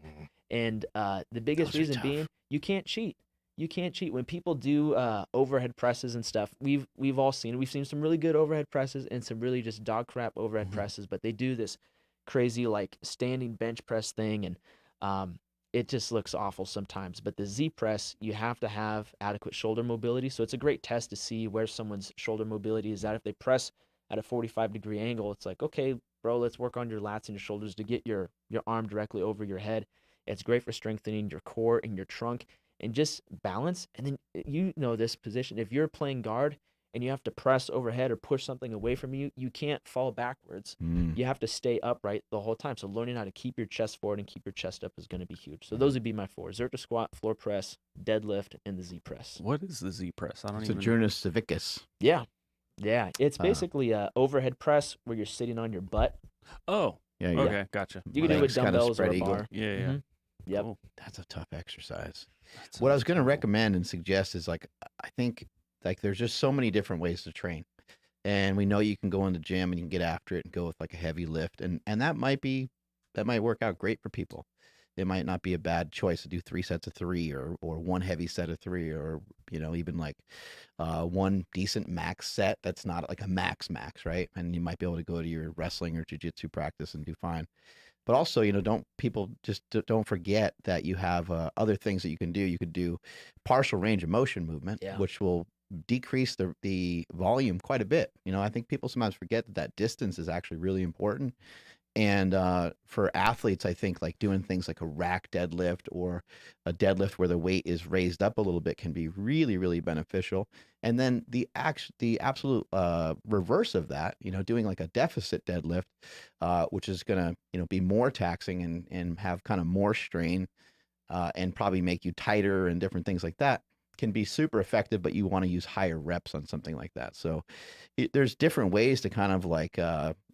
And the biggest reason being, you can't cheat. You can't cheat. When people do overhead presses and stuff, we've all seen it. We've seen some really good overhead presses and some really just dog crap overhead presses, but they do this crazy like standing bench press thing, and it just looks awful sometimes. But the Z press, you have to have adequate shoulder mobility. So it's a great test to see where someone's shoulder mobility is at. If they press at a 45-degree angle, it's like, okay, bro, let's work on your lats and your shoulders to get your arm directly over your head. It's great for strengthening your core and your trunk and just balance. And then this position, if you're playing guard and you have to press overhead or push something away from you, you can't fall backwards. You have to stay upright the whole time. So learning how to keep your chest forward and keep your chest up is going to be huge. So those would be my 4: Zercher squat, floor press, deadlift, and the Z press. What is the Z press? I don't It's even a Jurnus civicus. Yeah. It's basically a overhead press where you're sitting on your butt. Oh, Yeah. okay, gotcha. You can do it with Kinda dumbbells or spread a eagle. bar. Yeah. Yep. Cool. That's a tough exercise. That What I was sounds going to terrible. recommend and suggest is I think there's just so many different ways to train, and we know you can go in the gym and you can get after it and go with like a heavy lift, and that might work out great for people. It might not be a bad choice to do 3 sets of 3 or one heavy set of 3, or even like one decent max set that's not like a max, right? And you might be able to go to your wrestling or jiu-jitsu practice and do fine. But also, don't forget that you have other things that you can do. You could do partial range of motion movement, which will decrease the volume quite a bit. I think people sometimes forget that distance is actually really important. And for athletes, I think like doing things like a rack deadlift or a deadlift where the weight is raised up a little bit can be really, really beneficial. And then the absolute reverse of that, doing like a deficit deadlift, which is going to, be more taxing and have kind of more strain and probably make you tighter and different things like that, can be super effective, but you want to use higher reps on something like that. So there's different ways to kind of like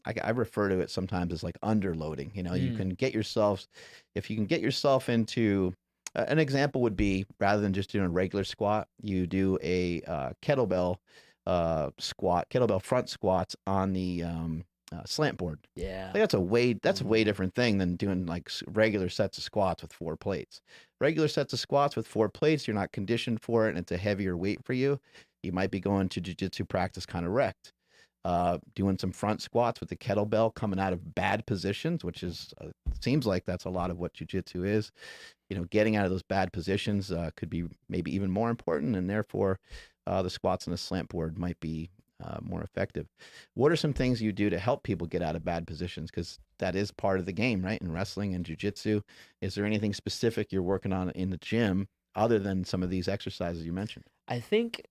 I refer to it sometimes as like underloading. You know, you Mm. can get yourself, if you can get yourself into, an example would be rather than just doing a regular squat, you do a kettlebell squat, kettlebell front squats on the slant board. Yeah. Like that's a way different thing than doing like regular sets of squats with 4 plates. Regular sets of squats with 4 plates, you're not conditioned for it, and it's a heavier weight for you. You might be going to jiu-jitsu practice kind of wrecked. Doing some front squats with the kettlebell coming out of bad positions, which is seems like that's a lot of what jiu-jitsu is. You know, getting out of those bad positions could be maybe even more important, and therefore the squats on the slant board might be more effective. What are some things you do to help people get out of bad positions? Because that is part of the game, right? In wrestling and jiu-jitsu, is there anything specific you're working on in the gym other than some of these exercises you mentioned? I think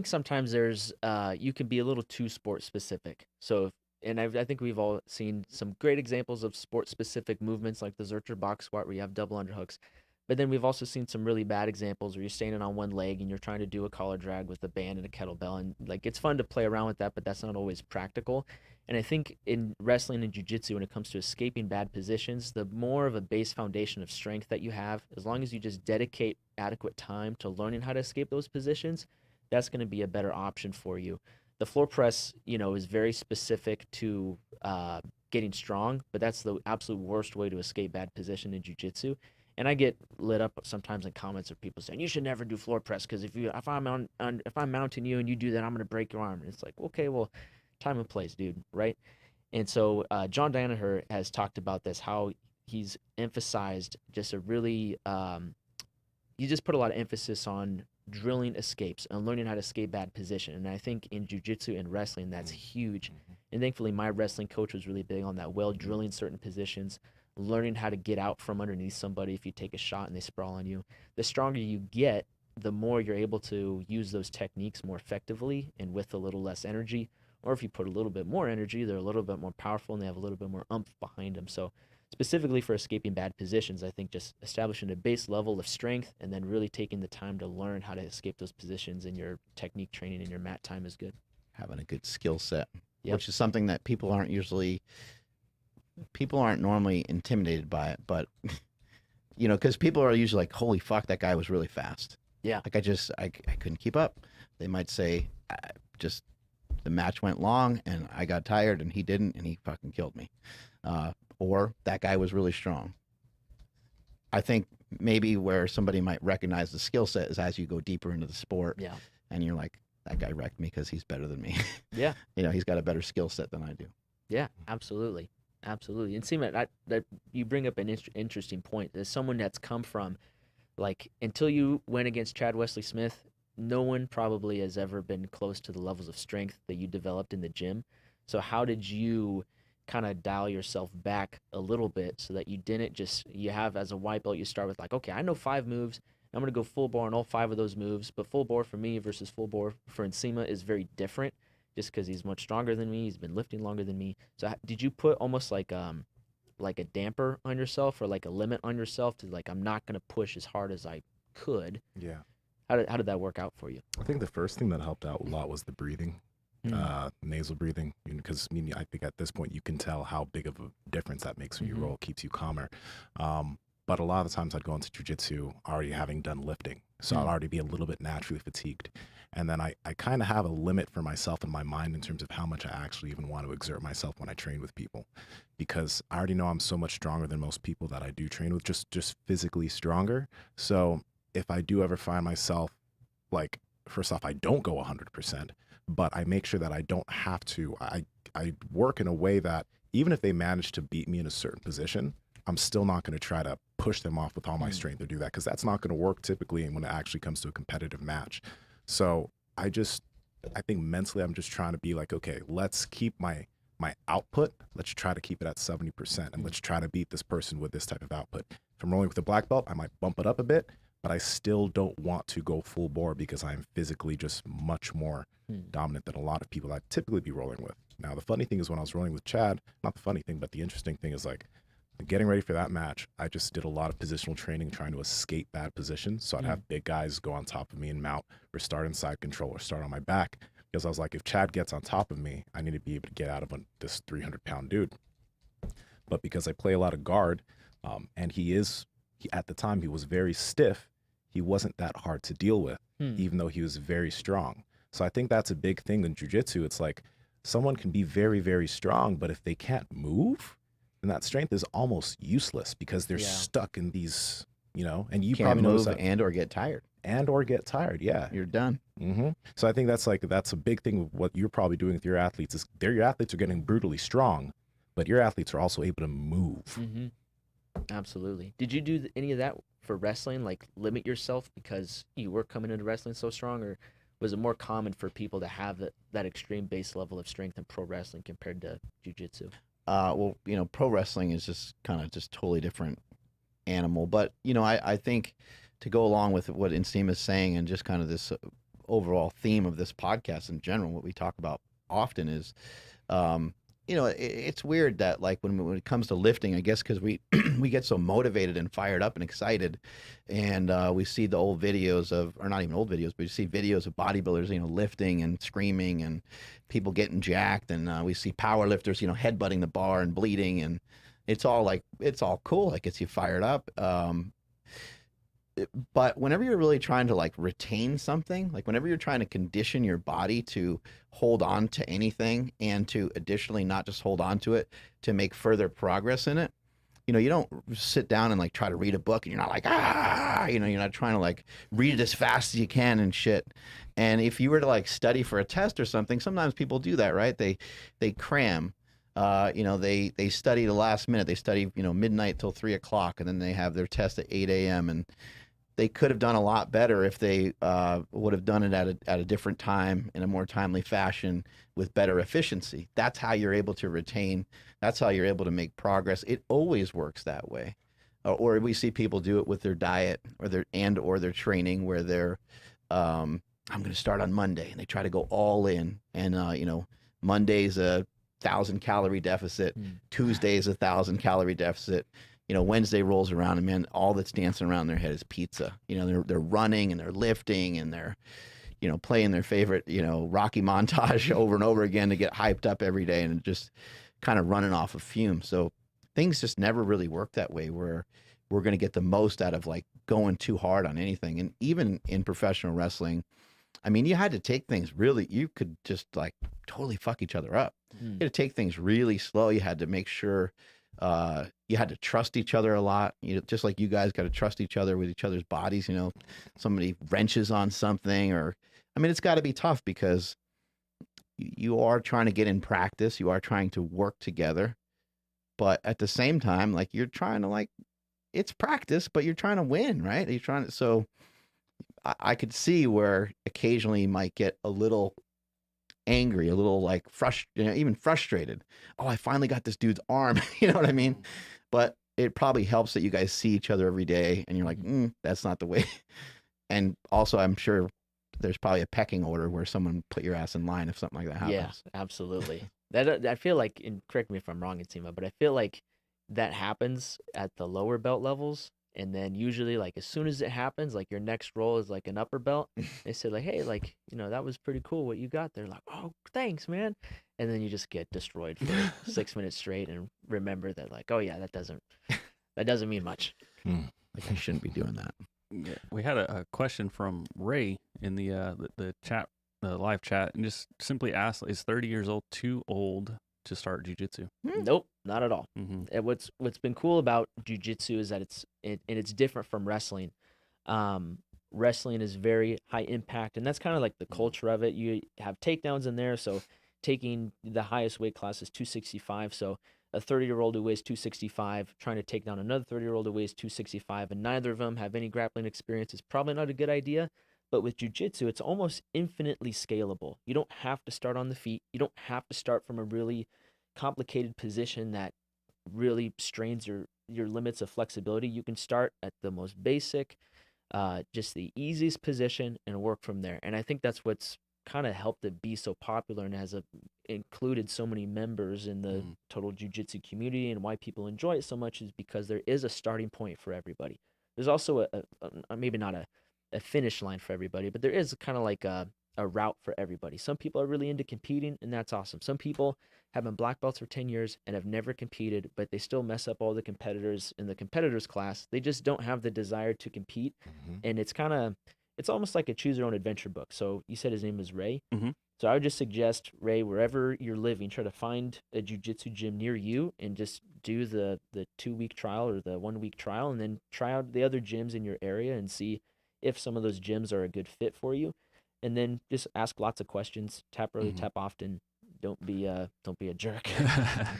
sometimes there's you can be a little too sport specific. So I think we've all seen some great examples of sport specific movements like the Zercher box squat where you have double underhooks. But then we've also seen some really bad examples where you're standing on one leg and you're trying to do a collar drag with a band and a kettlebell, and like it's fun to play around with that, but that's not always practical. And I think in wrestling and jiu-jitsu, when it comes to escaping bad positions, the more of a base foundation of strength that you have, as long as you just dedicate adequate time to learning how to escape those positions, that's going to be a better option for you. The floor press, is very specific to getting strong, but that's the absolute worst way to escape bad position in jiu-jitsu. And I get lit up sometimes in comments of people saying you should never do floor press because if I'm mounting you and you do that, I'm gonna break your arm. And it's like, okay, well, time and place, dude, right? And so John Danaher has talked about this, how he's emphasized just a really he just put a lot of emphasis on drilling escapes and learning how to escape bad position. And I think in jiu-jitsu and wrestling, that's huge. And thankfully, my wrestling coach was really big on that, drilling certain positions, learning how to get out from underneath somebody if you take a shot and they sprawl on you. The stronger you get, the more you're able to use those techniques more effectively and with a little less energy. Or if you put a little bit more energy, they're a little bit more powerful and they have a little bit more oomph behind them. So specifically for escaping bad positions, I think just establishing a base level of strength and then really taking the time to learn how to escape those positions in your technique training and your mat time is good. Having a good skill set, Yep. which is something that people aren't normally intimidated by it, but because people are usually like, holy fuck, that guy was really fast. Yeah. Like I couldn't keep up. They might say, the match went long and I got tired and he didn't and he fucking killed me. Or that guy was really strong. I think maybe where somebody might recognize the skill set is as you go deeper into the sport. Yeah. And you're like, that guy wrecked me because he's better than me. Yeah. He's got a better skill set than I do. Yeah, absolutely. Absolutely. And Nsima, that you bring up an interesting point. As someone that's come from, like, until you went against Chad Wesley Smith, no one probably has ever been close to the levels of strength that you developed in the gym. So how did you kind of dial yourself back a little bit so that you didn't you have as a white belt, you start with like, okay, I know 5 moves. I'm going to go full bore on all 5 of those moves. But full bore for me versus full bore for Nsima is very different just because he's much stronger than me. He's been lifting longer than me. So did you put almost like a damper on yourself or like a limit on yourself to like, I'm not going to push as hard as I could? Yeah. How did that work out for you? I think the first thing that helped out a lot was the breathing, nasal breathing, because I think at this point you can tell how big of a difference that makes when you roll, keeps you calmer. But a lot of the times I'd go into jiu-jitsu already having done lifting. So I'd already be a little bit naturally fatigued. And then I kind of have a limit for myself in my mind in terms of how much I actually even want to exert myself when I train with people. Because I already know I'm so much stronger than most people that I do train with, just physically stronger. So if I do ever find myself, like, first off, I don't go 100%, but I make sure that I don't have to. I work in a way that even if they manage to beat me in a certain position, I'm still not going to try to push them off with all my strength or do that, because that's not going to work typically when it actually comes to a competitive match. So I think mentally I'm just trying to be like, okay, let's keep my output. Let's try to keep it at 70% and let's try to beat this person with this type of output. If I'm rolling with a black belt, I might bump it up a bit, but I still don't want to go full bore because I'm physically just much more dominant than a lot of people I'd typically be rolling with. Now, the funny thing is when I was rolling with Chad, not the funny thing, but the interesting thing is like, getting ready for that match, I just did a lot of positional training trying to escape bad positions. So I'd have big guys go on top of me and mount or start inside control or start on my back. because I was like, if Chad gets on top of me, I need to be able to get out of this 300-pound dude. But because I play a lot of guard, and at the time he was very stiff, he wasn't that hard to deal with, even though he was very strong. So I think that's a big thing in jiu-jitsu. It's like someone can be very, very strong, but if they can't move, then that strength is almost useless because they're stuck in these, and you Can't probably know move that. and or get tired. Or get tired. Yeah. You're done. So I think that's a big thing with what you're probably doing with your athletes is your athletes are getting brutally strong, but your athletes are also able to move. Absolutely. Did you do any of that for wrestling, like limit yourself because you were coming into wrestling so strong, or was it more common for people to have that extreme base level of strength in pro wrestling compared to jiu-jitsu? Well, pro wrestling is just kind of just totally different animal. But, I think to go along with what Nsima is saying and just kind of this overall theme of this podcast in general, what we talk about often is, it's weird that like when it comes to lifting, I guess because we we get so motivated and fired up and excited, and we see the old videos or not even old videos, but you see videos of bodybuilders, lifting and screaming and people getting jacked, and we see power lifters, headbutting the bar and bleeding, and it's all cool, it gets you fired up. But whenever you're really trying to like retain something, like whenever you're trying to condition your body to hold on to anything and to additionally not just hold on to it, to make further progress in it, you don't sit down and like try to read a book and you're not like, you're not trying to like read it as fast as you can and shit. And if you were to like study for a test or something, sometimes people do that, right? They cram. They study the last minute. They study, midnight till 3 o'clock, and then they have their test at 8 a.m. And they could have done a lot better if they would have done it at a different time in a more timely fashion with better efficiency. That's how you're able to retain. That's how you're able to make progress. It always works that way. Or we see people do it with their diet or their training, where they're, I'm going to start on Monday, and they try to go all in. And Monday's a 1,000-calorie deficit. Tuesday's a 1,000-calorie deficit. Wednesday rolls around, and man, all that's dancing around their head is pizza. They're running and they're lifting and they're, playing their favorite, Rocky montage over and over again to get hyped up every day, and just kind of running off of fumes. So things just never really work that way, where we're going to get the most out of like going too hard on anything. And even in professional wrestling, I mean, you had to take things you could just like totally fuck each other up. You had to take things really slow. You had to make sure you had to trust each other a lot. Just like you guys got to trust each other with each other's bodies. Somebody wrenches on something, it's got to be tough because you are trying to get in practice. You are trying to work together, but at the same time, like you're trying to it's practice, but you're trying to win, right? So I could see where occasionally you might get a little angry, a little like even frustrated. Oh, I finally got this dude's arm. You know what I mean? But it probably helps that you guys see each other every day and you're like, that's not the way. And also, I'm sure there's probably a pecking order where someone put your ass in line if something like that happens. Yeah, absolutely. That I feel like, and correct me if I'm wrong, Nsima, but I feel like that happens at the lower belt levels. And then usually, like, as soon as it happens, like, your next roll is, like, an upper belt. They say, like, hey, like, that was pretty cool what you got there. Like, oh, thanks, man. And then you just get destroyed for 6 minutes straight and remember that, like, oh, yeah, that doesn't mean much. Like, I shouldn't be doing that. Yeah. We had a question from Ray in the chat, the live chat, and just simply asked, is 30 years old too old to start jiu-jitsu? Nope, not at all. And what's been cool about jiu-jitsu is that it's different from wrestling. Wrestling is very high impact, and that's kind of like the culture of it. You have takedowns in there, so taking the highest weight class is 265. So a 30-year-old who weighs 265 trying to take down another 30-year-old who weighs 265, and neither of them have any grappling experience is probably not a good idea. But with jiu-jitsu, it's almost infinitely scalable. You don't have to start on the feet. You don't have to start from a really complicated position that really strains your limits of flexibility. You can start at the most basic, just the easiest position, and work from there. And I think that's what's kind of helped it be so popular and has included so many members in the total jiu-jitsu community, and why people enjoy it so much is because there is a starting point for everybody. There's also a maybe not a finish line for everybody, but there is kind of like a a route for everybody. Some people are really into competing, and that's awesome. Some people have been black belts for 10 years and have never competed, but they still mess up all the competitors in the competitors class. They just don't have the desire to compete. And it's almost like a choose your own adventure book. So you said his name was Ray. So I would just suggest, Ray, wherever you're living, try to find a jiu-jitsu gym near you and just do the 2-week trial or the 1-week trial, and then try out the other gyms in your area and see if some of those gyms are a good fit for you. And then just ask lots of questions. Tap early, tap often. Don't be a jerk.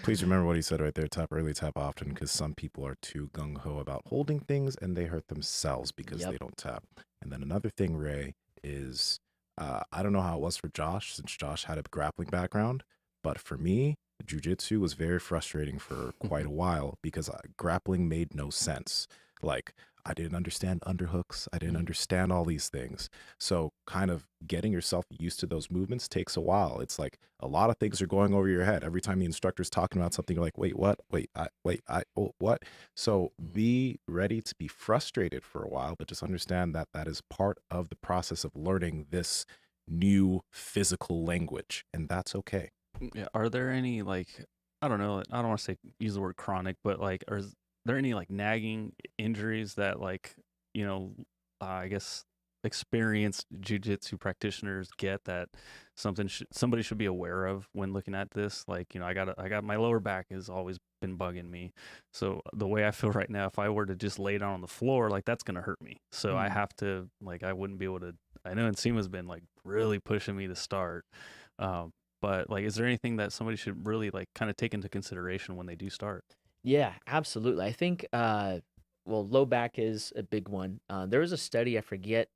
Please remember what he said right there. Tap early, tap often, because some people are too gung-ho about holding things and they hurt themselves because they don't tap. And then another thing, Ray, is I don't know how it was for Josh, since Josh had a grappling background, but for me, jiu-jitsu was very frustrating for quite a while because grappling made no sense. Like, I didn't understand underhooks. I didn't understand all these things. So kind of getting yourself used to those movements takes a while. It's like a lot of things are going over your head. Every time the instructor's talking about something, you're like, wait, what? What? So be ready to be frustrated for a while, but just understand that that is part of the process of learning this new physical language, and that's okay. Yeah. Are there any, like, I don't know, I don't want to say use the word chronic, but like, is there any like nagging injuries that, like, you know, I guess experienced jiu-jitsu practitioners get that somebody should be aware of when looking at this? Like, you know, I got my lower back has always been bugging me. So the way I feel right now, if I were to just lay down on the floor, like, that's going to hurt me. So I have to, like, I wouldn't be able to, I know Nsima's been like really pushing me to start. But like, is there anything that somebody should really like kind of take into consideration when they do start? Yeah, absolutely. I think, low back is a big one. There was a study, I forget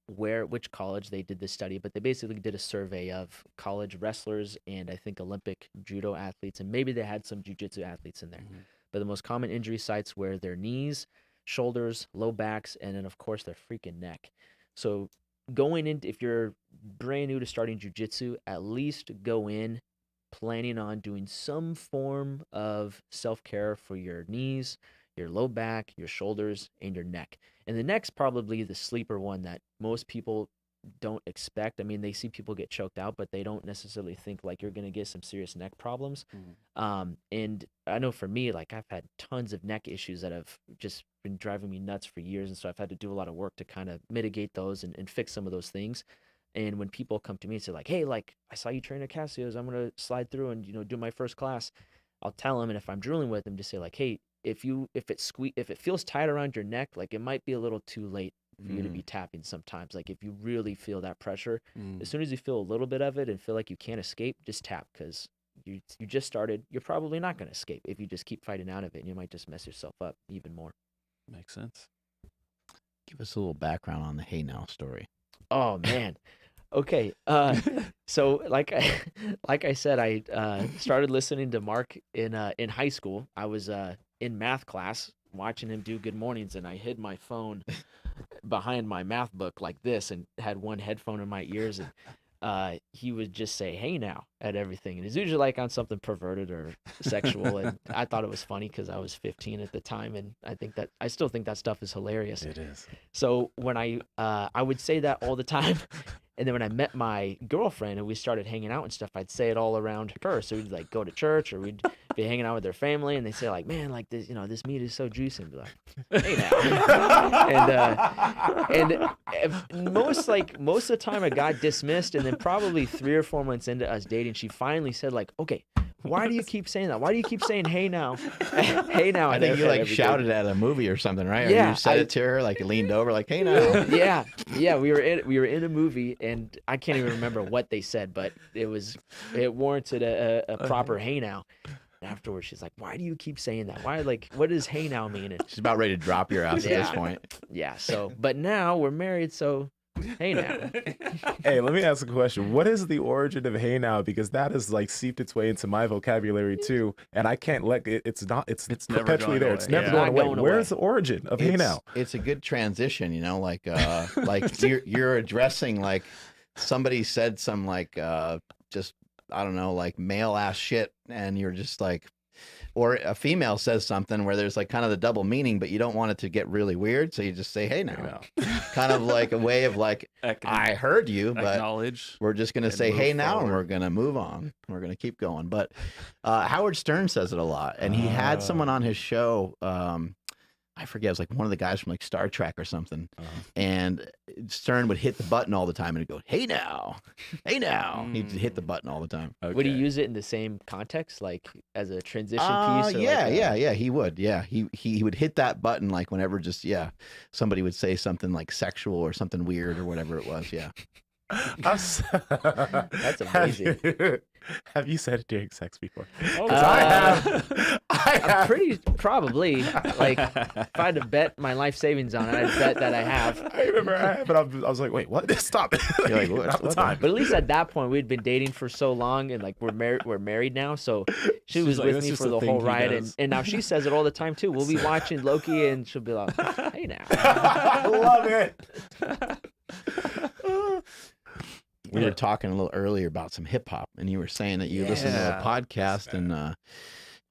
which college they did this study, but they basically did a survey of college wrestlers and I think Olympic judo athletes, and maybe they had some jiu-jitsu athletes in there. But the most common injury sites were their knees, shoulders, low backs, and then of course their freaking neck. So going into, if you're brand new to starting jiu-jitsu, at least go in planning on doing some form of self-care for your knees, your low back, your shoulders, and your neck. And the neck's probably the sleeper one that most people don't expect. I mean, they see people get choked out, but they don't necessarily think like you're going to get some serious neck problems. And I know for me, like, I've had tons of neck issues that have just been driving me nuts for years. And so I've had to do a lot of work to kind of mitigate those and fix some of those things. And when people come to me and say like, hey, like, I saw you train at Casio's, I'm going to slide through and, you know, do my first class, I'll tell them. And if I'm drilling with them, just say like, hey, if it feels tight around your neck, like, it might be a little too late for you to be tapping sometimes. Like, if you really feel that pressure, as soon as you feel a little bit of it and feel like you can't escape, just tap, because you just started. You're probably not going to escape if you just keep fighting out of it, and you might just mess yourself up even more. Makes sense. Give us a little background on the Hey Now story. Oh man. Okay. So like I said, I started listening to Mark in high school. I was in math class watching him do Good Mornings, and I hid my phone behind my math book like this and had one headphone in my ears, and he would just say "Hey now" at everything, and it's usually like on something perverted or sexual, and I thought it was funny because I was 15 at the time, and I still think that stuff is hilarious. It is. So when I would say that all the time. And then when I met my girlfriend and we started hanging out and stuff, I'd say it all around her. So we'd like go to church or we'd be hanging out with their family, and they say like, man, like this, you know, this meat is so juicy. And be like, hey now. and most of the time I got dismissed, and then probably 3 or 4 months into us dating, she finally said like, okay, why do you keep saying that? Why do you keep saying hey now? Hey now. I think you like shouted at a movie or something, right? Or Yeah, you said it to her, like you leaned over, like hey now. Yeah. We were in a movie, and I can't even remember what they said, but it warranted a proper hey now. And afterwards, she's like, "Why do you keep saying that? Why, like, what does hey now mean?" And She's about ready to drop your ass at this point. yeah. So, but now we're married, so hey now. Hey, let me ask a question. What is the origin of hey now? Because that has like seeped its way into my vocabulary too, and I can't let it. It's never perpetually going there. away. It's never Yeah. going Not away. going away. Where's the origin of hey now? It's a good transition, you know, like you're addressing like somebody said some like just I don't know, like male ass shit, and you're just like or a female says something where there's like kind of the double meaning, but you don't want it to get really weird, so you just say, "Hey now," kind of like a way of like, "I heard you, but acknowledge. we're just gonna say, hey now, and we're gonna move on. We're gonna keep going." But Howard Stern says it a lot, and he had someone on his show. I forget, it was like one of the guys from like Star Trek or something. And Stern would hit the button all the time and he'd go, "Hey now, hey now." He'd hit the button all the time. Okay. Would he use it in the same context, like as a transition piece? Or yeah, like he would. Yeah, he would hit that button like whenever somebody would say something like sexual or something weird or whatever it was. Yeah. That's amazing. Have you said it during sex before? I have. I'm pretty probably like if I had to bet my life savings on it, I'd bet that I have. I remember, but I was like, wait, what? Stop it! You're like, what time? But at least at that point, we'd been dating for so long, and like we're married now, so she was with me for the whole ride, and now she says it all the time too. We'll be watching Loki, and she'll be like, "Hey now." I love it. We were talking a little earlier about some hip hop, and you were saying that you listen to a podcast and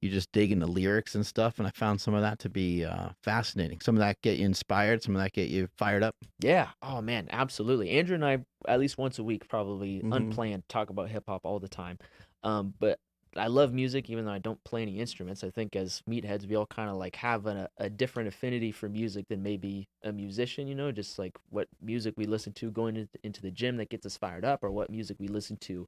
you just dig into lyrics and stuff. And I found some of that to be fascinating. Some of that get you inspired, some of that get you fired up. Yeah. Oh man, absolutely. Andrew and I, at least once a week, probably unplanned, talk about hip hop all the time. But I love music, even though I don't play any instruments. I think as meatheads, we all kind of like have a different affinity for music than maybe a musician, you know, just like what music we listen to going into the gym that gets us fired up, or what music we listen to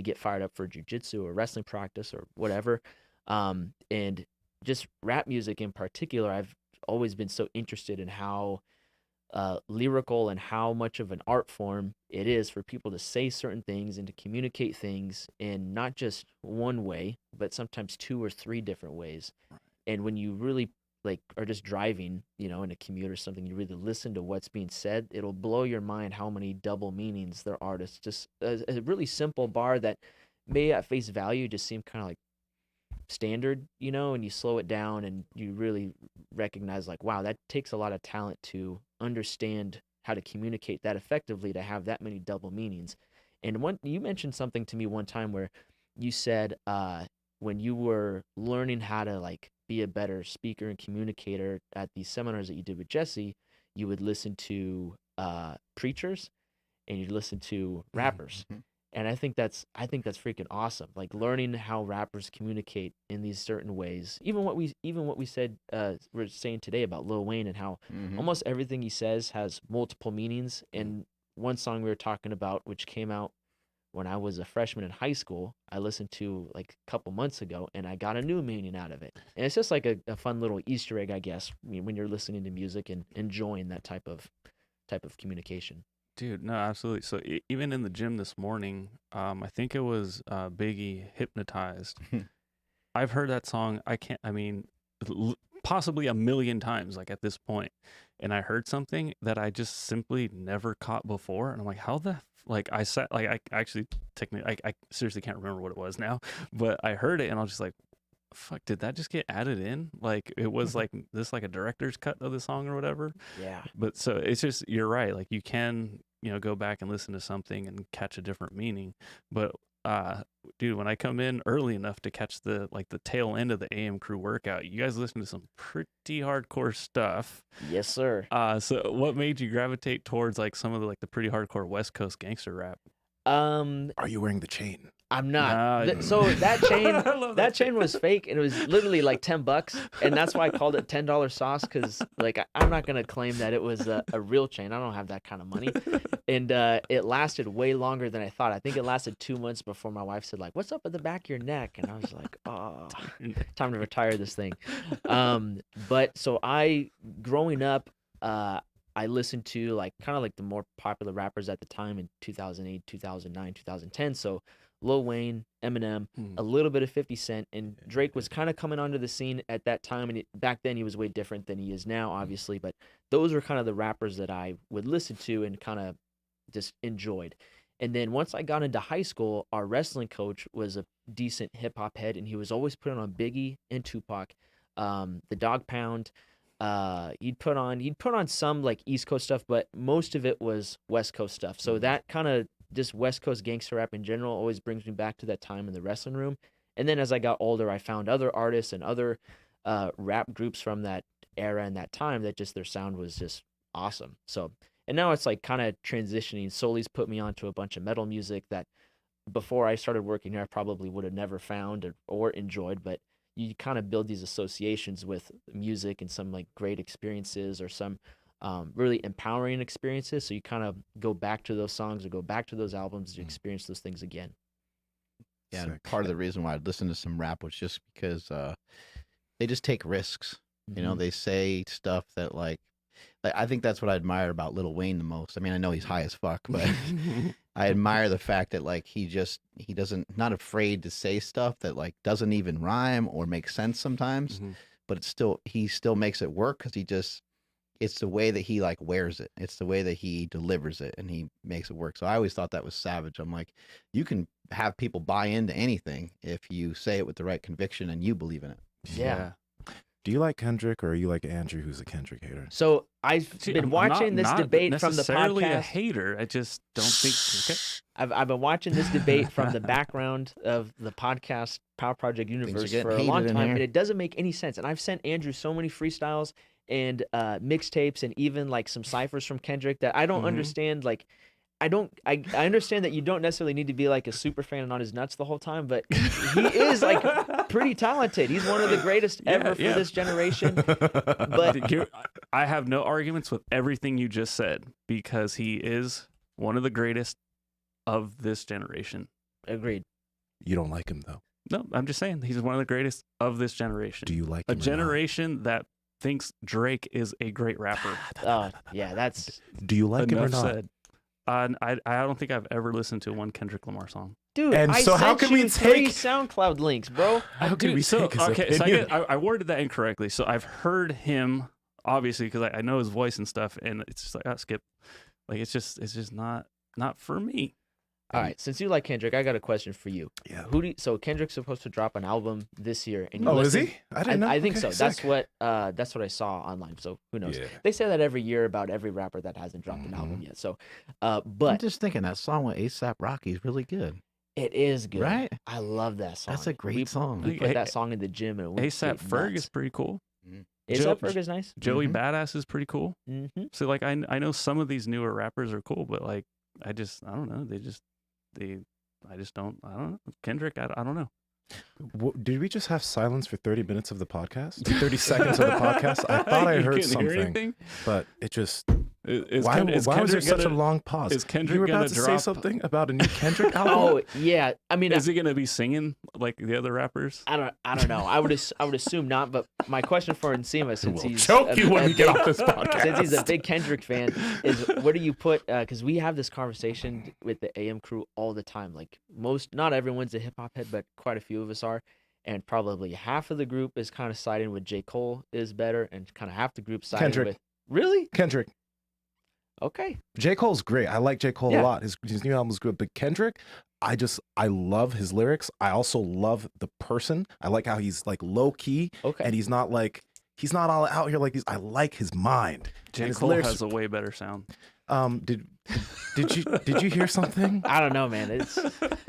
get fired up for jiu-jitsu or wrestling practice or whatever. And just rap music in particular, I've always been so interested in how lyrical and how much of an art form it is for people to say certain things and to communicate things in not just one way, but sometimes 2 or 3 different ways. And when you really like are just driving, you know, in a commute or something, you really listen to what's being said, it'll blow your mind how many double meanings there are. It's just a really simple bar that may at face value just seem kind of like standard, you know, and you slow it down and you really recognize like, wow, that takes a lot of talent to understand how to communicate that effectively, to have that many double meanings. And you mentioned something to me one time where you said when you were learning how to like be a better speaker and communicator at these seminars that you did with Jesse, you would listen to preachers and you'd listen to rappers. And I think that's freaking awesome. Like learning how rappers communicate in these certain ways. Even what we said we're saying today about Lil Wayne and how almost everything he says has multiple meanings. And one song we were talking about, which came out when I was a freshman in high school, I listened to like a couple months ago, and I got a new meaning out of it. And it's just like a fun little Easter egg, I guess, when you're listening to music and enjoying that type of communication. Dude, no, absolutely. So even in the gym this morning, I think it was Biggie, Hypnotized. I've heard that song, possibly a million times, like at this point. And I heard something that I just simply never caught before. And I'm like, how the, like I sat, like I actually technically, I seriously can't remember what it was now, but I heard it and I was just like, fuck, did that just get added in? Like it was like this, like a director's cut of the song or whatever. Yeah. But so it's just, you're right. Like you can, you know, go back and listen to something and catch a different meaning. But dude, when I come in early enough to catch the tail end of the AM crew workout, you guys listen to some pretty hardcore stuff. Yes, sir. So what made you gravitate towards like some of the pretty hardcore West Coast gangster rap? Are you wearing the chain? I'm not. So that chain was fake, and it was literally like $10, and that's why I called it $10 sauce, because like I'm not gonna claim that it was a real chain. I don't have that kind of money, and it lasted way longer than I thought. I think it lasted 2 months before my wife said like, "What's up at the back of your neck?" And I was like, "Oh, time to retire this thing." But so growing up, I listened to like kind of like the more popular rappers at the time in 2008, 2009, 2010. So Lil Wayne, Eminem, a little bit of 50 Cent, and Drake was kind of coming onto the scene at that time. And back then he was way different than he is now, obviously. But those were kind of the rappers that I would listen to and kind of just enjoyed. And then once I got into high school, our wrestling coach was a decent hip hop head, and he was always putting on Biggie and Tupac, the Dog Pound. He'd put on some like East Coast stuff, but most of it was West Coast stuff. So that kind of just West Coast gangster rap in general always brings me back to that time in the wrestling room. And then as I got older, I found other artists and other rap groups from that era and that time that just their sound was just awesome. So, and now it's like kind of transitioning. Soli's put me onto a bunch of metal music that before I started working here, I probably would have never found or enjoyed, but you kind of build these associations with music and some like great experiences or some really empowering experiences. So you kind of go back to those songs or go back to those albums to experience those things again. Yeah, and Sick. part of the reason why I'd listen to some rap was just because they just take risks. You know, they say stuff that like I think that's what I admire about Lil Wayne the most. I mean, I know he's high as fuck, but I admire the fact that like he doesn't not afraid to say stuff that like doesn't even rhyme or make sense sometimes, but he still makes it work because it's the way that he like wears it. It's the way that he delivers it and he makes it work. So I always thought that was savage. I'm like, you can have people buy into anything if you say it with the right conviction and you believe in it. Yeah. Do you like Kendrick or are you like Andrew, who's a Kendrick hater? So I've See, been I'm watching this not debate from the necessarily a podcast. hater. I just don't think. Okay. I've been watching this debate from the background of the podcast Power Project universe getting for a long heated in time, here. and it doesn't make any sense. And I've sent Andrew so many freestyles and mixtapes and even like some ciphers from Kendrick that I don't understand. Like, I understand that you don't necessarily need to be like a super fan and on his nuts the whole time, but he is like pretty talented. He's one of the greatest ever for this generation. But I have no arguments with everything you just said because he is one of the greatest of this generation. agreed. You don't like him though. No, I'm just saying he's one of the greatest of this generation. Do you like A him? generation that thinks Drake is a great rapper. Oh yeah, that's Do you like him or Enough not? said. I don't think I've ever listened to one Kendrick Lamar song. dude. And I so how sent can we you 3 take- SoundCloud links, bro? How can Dude, we so take his okay, so opinion? I worded that incorrectly. So I've heard him obviously because I know his voice and stuff, and it's just like skip. Like it's just not for me. All right, since you like Kendrick, I got a question for you. Yeah. So Kendrick's supposed to drop an album this year, and you Oh, is listened- he? I didn't know. I think Okay, so. sick. That's what I saw online. So who knows? Yeah. They say that every year about every rapper that hasn't dropped an album yet. So, I'm but just thinking that song with ASAP Rocky is really good. it is good. Right? I love that song. That's a great we, song. We Hey, put that song in the gym and we ASAP Ferg is pretty cool. ASAP Ferg is nice. Joey Badass is pretty cool. Mm-hmm. So like I know some of these newer rappers are cool, but like I don't know. I don't know. Kendrick, I don't know. Did we just have silence for 30 minutes of the podcast? 30 seconds of the podcast? I thought I You heard couldn't hear something, anything? but it just... Is why Ken- was is there Kendrick such a gonna- long pause? is Kendrick you were gonna about to say drop- something about a new Kendrick album? Oh yeah, I mean, Is he gonna be singing like the other rappers? I don't know. I would assume not. But my question for Nsima, since We'll he's choke you when a we get big- off this podcast. since he's a big Kendrick fan, is where do you put? Because we have this conversation with the AM crew all the time. Like not everyone's a hip hop head, but quite a few of us are, and probably half of the group is kind of siding with J. Cole is better, and kind of half the group siding Kendrick. with really Kendrick. okay. J. Cole's great. I like J. Cole Yeah. a lot. His new album's good. But Kendrick, I love his lyrics. I also love the person. I like how he's like low key Okay. and he's not all out here like these. I like his mind. J. And his Cole lyrics- has a way better sound. Did you hear something? I don't know, man. It's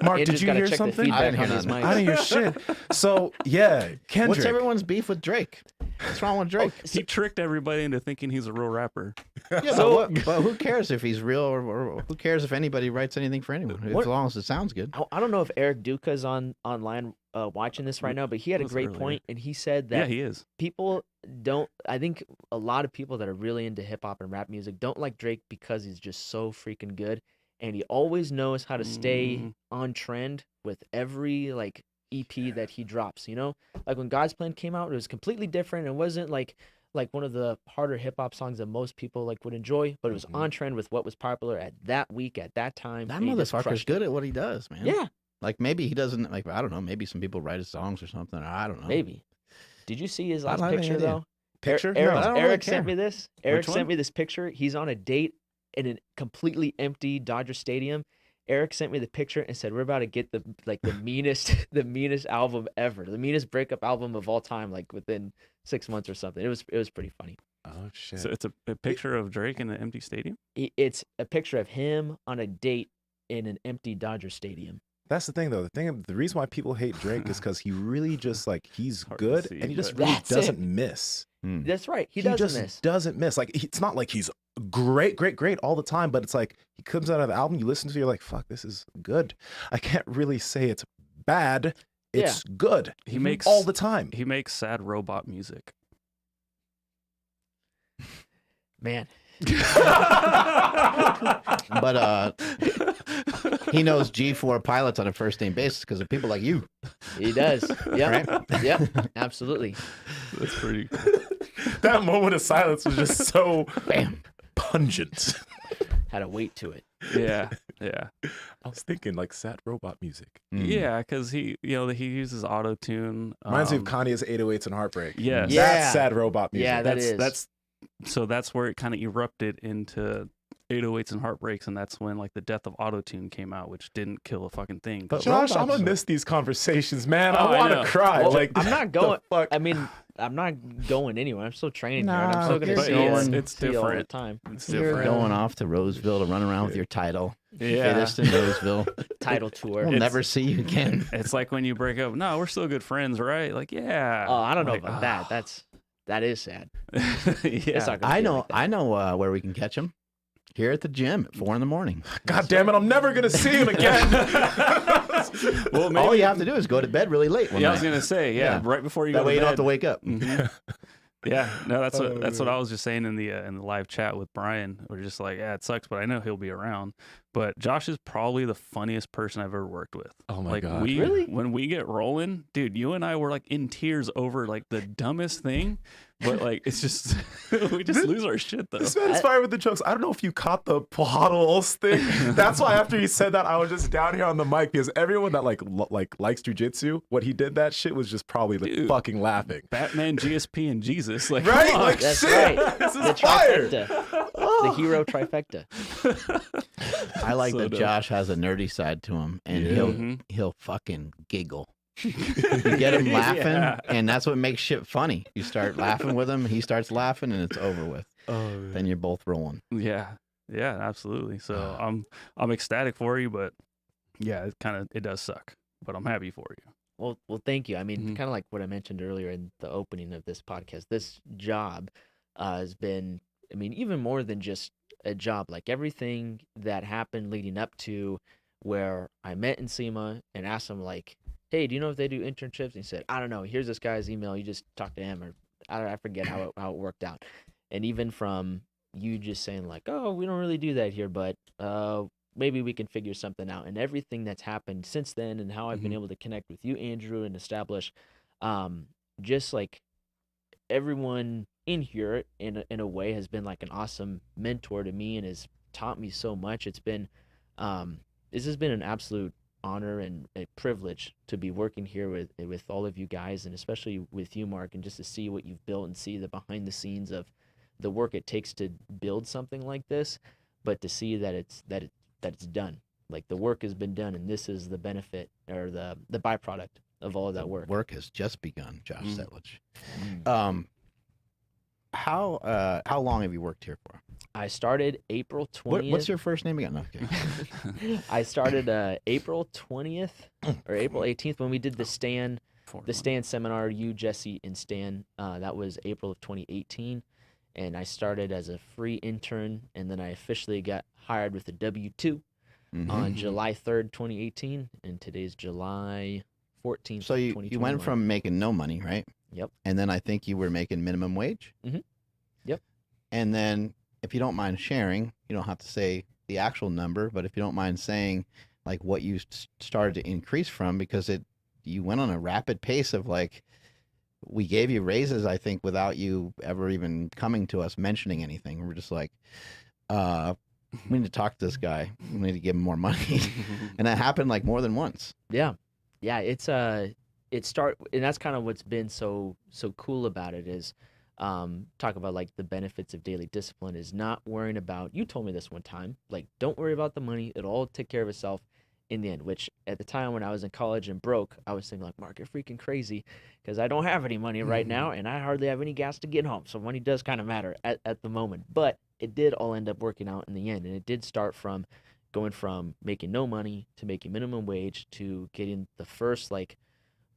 Mark, Andrew's did you gotta hear check the something? feedback I didn't on hear his nothing. mic. I didn't hear shit. So yeah, Kendrick. What's everyone's beef with Drake? What's wrong with Drake? He tricked everybody into thinking he's a real rapper. Yeah, So- but who cares if he's real or who cares if anybody writes anything for anyone? What- As long as it sounds good. I don't know if Eric Duca's online watching this right now, but he had a Was great earlier. point, and he said that Yeah, he is. people don't. I think a lot of people that are really into hip hop and rap music don't like Drake because he's just so freaking good, and he always knows how to stay Mhm. on trend with every like EP that he drops. You know, like when God's Plan came out, it was completely different. It wasn't like one of the harder hip hop songs that most people like would enjoy, but it was on trend with what was popular at that week at that time. That and he just motherfucker's crushed it. good at what he does, man. Yeah, Like maybe he doesn't like I don't know, maybe some people write his songs or something. Or I don't know. maybe. Did you see his I last don't have any picture idea. though? Picture? Eric, No. I don't really Eric care. sent me this. Eric Which sent one? me this picture. He's on a date in a completely empty Dodger Stadium. Eric sent me the picture and said, "We're about to get the meanest the meanest album ever, the meanest breakup album of all time, like within 6 months or something." It was pretty funny. Oh shit. So it's a picture of Drake in an empty stadium. It's a picture of him on a date in an empty Dodger Stadium. That's the thing, though. The reason why people hate Drake is because he really just like he's Hard to good see, and he just but- really That's doesn't it. miss. That's right. He just doesn't miss. doesn't miss. Like it's not like he's great all the time, but it's like he comes out of the album, you listen to, it, you're like, fuck, this is good. I can't really say it's bad. It's good. He makes all the time. He makes sad robot music. Man, But he knows G4 pilots on a first name basis because of people like you. he does. Yeah. Right? Yep. Absolutely. That's pretty cool. That moment of silence was just so Bam. pungent. Had a weight to it. Yeah. I was thinking like sad robot music. Yeah, because he uses auto tune. Reminds me of Kanye's 808s and Heartbreak. Yes. Yeah. That's sad robot music. Yeah, that is. That's where it kind of erupted into 808s and Heartbreaks, and that's when like the death of autotune came out, which didn't kill a fucking thing. But Josh, I'm gonna miss these conversations, man. Oh, I I want know. to cry. Well, like I'm not going. fuck? I mean, I'm not going anywhere. I'm still training here, and I'm Nah, still gonna you're see going- it. It's see it all the different. time. It's You're different. going off to Roseville to run around with your title. Yeah. Fittest in Roseville. Title tour. We'll never see you again. It's like when you break up. No, we're still good friends, right? Like, yeah. Oh, I don't know Like, about that. That is sad. yeah. It's not gonna I be know. like that. I know where we can catch him. Here at the gym at 4 a.m. God damn it! I'm never gonna see him again. Well, maybe. All you have to do is go to bed really late one Yeah, I night. was gonna say, Yeah. right before you That go way to you don't have bed. to wake up. Mhm. Yeah, no, that's what I was just saying in the live chat with Brian. We're just like, yeah, it sucks, but I know he'll be around. But Josh is probably the funniest person I've ever worked with. Oh my like God. Really? When we get rolling, dude, you and I were like in tears over like the dumbest thing, but like it's just we just lose our shit though. This man's fire with the jokes. I don't know if you caught the puddles thing. That's why after he said that, I was just down here on the mic because everyone that likes jujitsu, when he did that shit was just probably like, Dude. fucking laughing. Batman, GSP, and Jesus, like Right? come on. Like That's shit. right. This The is fire. trifecta. The hero trifecta. I like So that dope. Josh has a nerdy side to him, and Yeah. Mhm. he'll fucking giggle. You get him laughing, Yeah. and that's what makes shit funny. You start laughing with him, he starts laughing, and it's over with. Oh, Then you're both rolling. yeah, absolutely. So I'm ecstatic for you, but yeah, it does suck, but I'm happy for you. Well, thank you. I mean, Mhm. kind of like what I mentioned earlier in the opening of this podcast. This job has been, I mean, even more than just a job. Like everything that happened leading up to where I met Nsima and asked him, like, "Hey, do you know if they do internships?" And he said, "I don't know. Here's this guy's email. You just talk to him," or I forget how it worked out. And even from you just saying like, "Oh, we don't really do that here, but maybe we can figure something out," and everything that's happened since then, and how I've been Mhm. able to connect with you, Andrew, and establish, just like everyone in here in a way has been like an awesome mentor to me and has taught me so much. It's been, this has been an absolute honor and a privilege to be working here with all of you guys, and especially with you, Mark, and just to see what you've built and see the behind the scenes of the work it takes to build something like this, but to see that it's done. Like the work has been done, and this is the benefit or the byproduct of all of that work. Work has just begun, Josh Mm. Settlage. How long have you worked here for? I started April 20th. What's your first name again? No, okay. I started April 20th or April 18th when we did the Stan seminar. You, Jesse, and Stan. That was April of 2018, and I started as a free intern, and then I officially got hired with a W-2 Mhm. on July 3rd, 2018, and today's July 14th. So you 2021. went from making no money, right? Yep. And then I think you were making minimum wage. Mhm. Yep. And then, if you don't mind sharing, you don't have to say the actual number, but if you don't mind saying like what you started to increase from, because you went on a rapid pace of like, we gave you raises, I think, without you ever even coming to us mentioning anything. We're just like, we need to talk to this guy. We need to give him more money. And that happened like more than once. Yeah, it's and that's kind of what's been so cool about it is, talk about like the benefits of daily discipline is not worrying about. You told me this one time, like don't worry about the money; it'll all take care of itself in the end. Which at the time when I was in college and broke, I was thinking like, Mark, you're freaking crazy because I don't have any money right now, and I hardly have any gas to get home. So money does kind of matter at the moment, but it did all end up working out in the end, and it did start from going from making no money to making minimum wage to getting the first like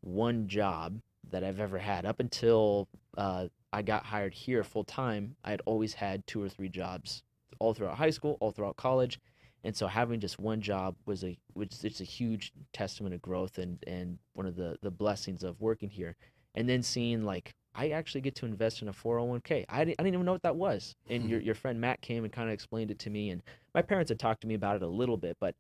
one job that I've ever had. Up until I got hired here full time, I had always had 2 or 3 jobs all throughout high school, all throughout college. And so having just one job it's a huge testament of growth and one of the blessings of working here. And then seeing like I actually get to invest in a 401k. I didn't even know what that was. And your friend Matt came and kind of explained it to me. And my parents had talked to me about it a little bit, but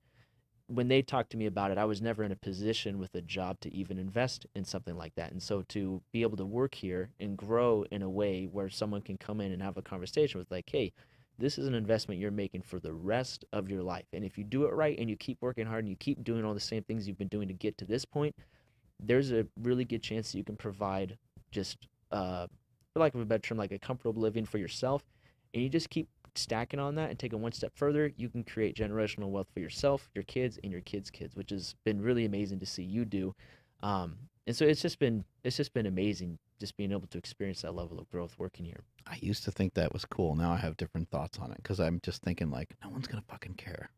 when they talked to me about it, I was never in a position with a job to even invest in something like that. And so to be able to work here and grow in a way where someone can come in and have a conversation with like, hey, this is an investment you're making for the rest of your life. And if you do it right and you keep working hard and you keep doing all the same things you've been doing to get to this point, there's a really good chance that you can provide just, for lack of a better term, like a comfortable living for yourself. And you just keep stacking on that and taking one step further, you can create generational wealth for yourself, your kids, and your kids' kids, which has been really amazing to see you do. And so it's just been amazing just being able to experience that level of growth working here. I used to think that was cool. Now I have different thoughts on it because I'm just thinking like, no one's gonna fucking care.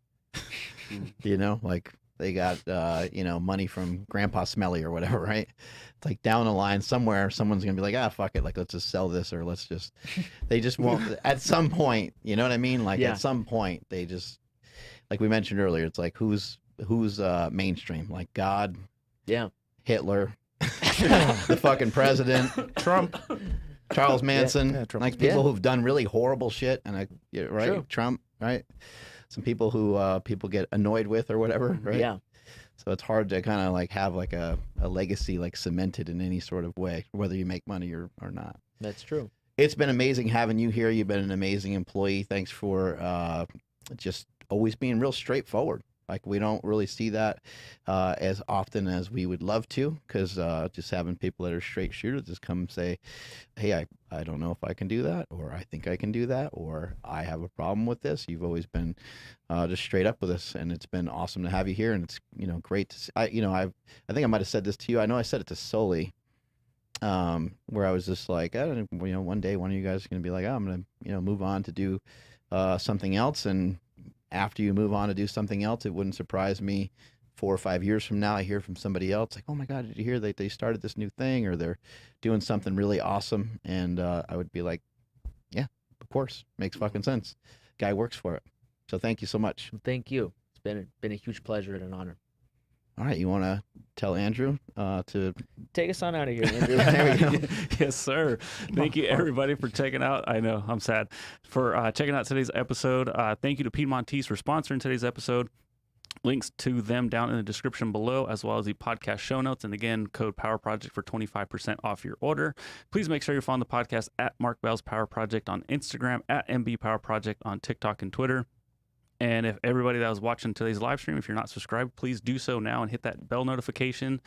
You know, like they got money from Grandpa Smelly or whatever, right? It's like down the line somewhere, someone's gonna be like, fuck it, like let's just sell this, or let's just. They just won't. At some point, you know what I mean? Like at some point, they just, like we mentioned earlier, it's like who's mainstream? Like God, Hitler, the fucking president, Trump, Charles Manson, Trump. Like people who've done really horrible shit, and right, True. Trump, right? Some people who people get annoyed with or whatever, right? Yeah. So it's hard to kind of like have like a legacy like cemented in any sort of way, whether you make money or not. That's true. It's been amazing having you here. You've been an amazing employee. Thanks for just always being real straightforward. Like we don't really see that as often as we would love to, because just having people that are straight shooters just come and say, hey, I don't know if I can do that, or I think I can do that, or I have a problem with this. You've always been just straight up with us, and it's been awesome to have you here. And it's great to see. I think I might have said this to you. I know I said it to Sully, where I was just like, one day one of you guys is gonna be like, I'm gonna move on to do something else, and after you move on to do something else, it wouldn't surprise me 4 or 5 years from now, I hear from somebody else like, oh my God, did you hear that they started this new thing, or they're doing something really awesome? And I would be like, yeah, of course, makes fucking sense. Guy works for it. So thank you so much. Thank you. It's been a huge pleasure and an honor. All right, you want to tell Andrew to take us on out of here, Andrew? There we go. Yes, sir. Thank you, everybody, for checking out. I know, I'm sad. For checking out today's episode. Thank you to Piedmontese for sponsoring today's episode. Links to them down in the description below, as well as the podcast show notes. And again, code Power Project for 25% off your order. Please make sure you're following the podcast at Mark Bell's Power Project on Instagram, at MB Power Project on TikTok and Twitter. And if everybody that was watching today's live stream, if you're not subscribed, please do so now and hit that bell notification.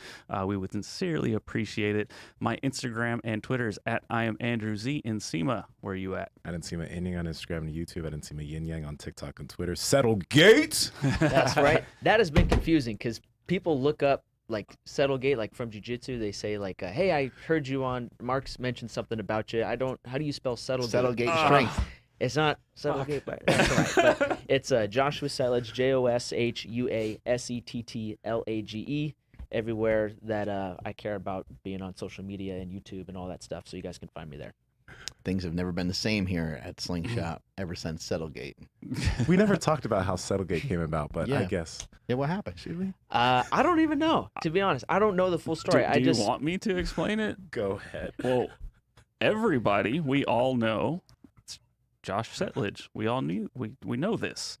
We would sincerely appreciate it. My Instagram and Twitter is at I am Andrew Z. Nsima, where are you at? At Nsima Inyang on Instagram and YouTube. At Nsima Inyang on TikTok and Twitter. SettleGate. That's right. That has been confusing because people look up like SettleGate, like from Jiu-Jitsu. They say like, hey, I heard you on Mark's mentioned something about you. How do you spell SettleGate? SettleGate Strength. It's not SettleGate, but that's right. But it's Joshua Settlage, JOSHUASETTLAGE, everywhere that I care about being on social media and YouTube and all that stuff. So you guys can find me there. Things have never been the same here at Slingshot ever since SettleGate. We never talked about how SettleGate came about, but I guess. Yeah, what happened? Should we? I don't even know, to be honest. I don't know the full story. Do you want me to explain it? Go ahead. Well, everybody, we all know Josh Settlage. We all knew. We know this.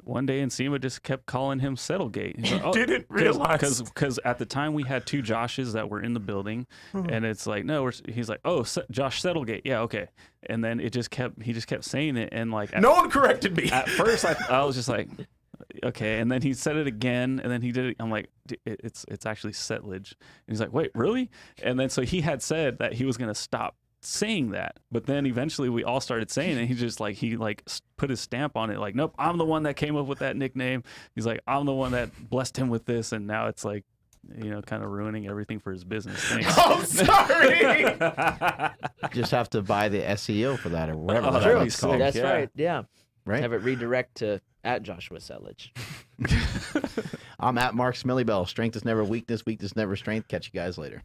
One day, Nsima just kept calling him SettleGate. He's like, didn't realize because at the time we had 2 Joshes that were in the building, and it's like he's like, Josh SettleGate, yeah, okay. And then he just kept saying it, and like no one corrected me. At first, I was just like, okay, and then he said it again, and then he did it. I'm like, it's actually Settlage. And he's like, wait, really? And then so he had said that he was gonna stop saying that, but then eventually we all started saying it. He just like put his stamp on it, like, nope, I'm the one that came up with that nickname. He's like, I'm the one that blessed him with this, and now it's like, kind of ruining everything for his business. Thanks. Oh, sorry. Just have to buy the SEO for that or whatever. That's right. Yeah. Right? Have it redirect to at Joshua Settlage. I'm at Mark Smellybell. Strength is never weakness. Weakness never strength. Catch you guys later.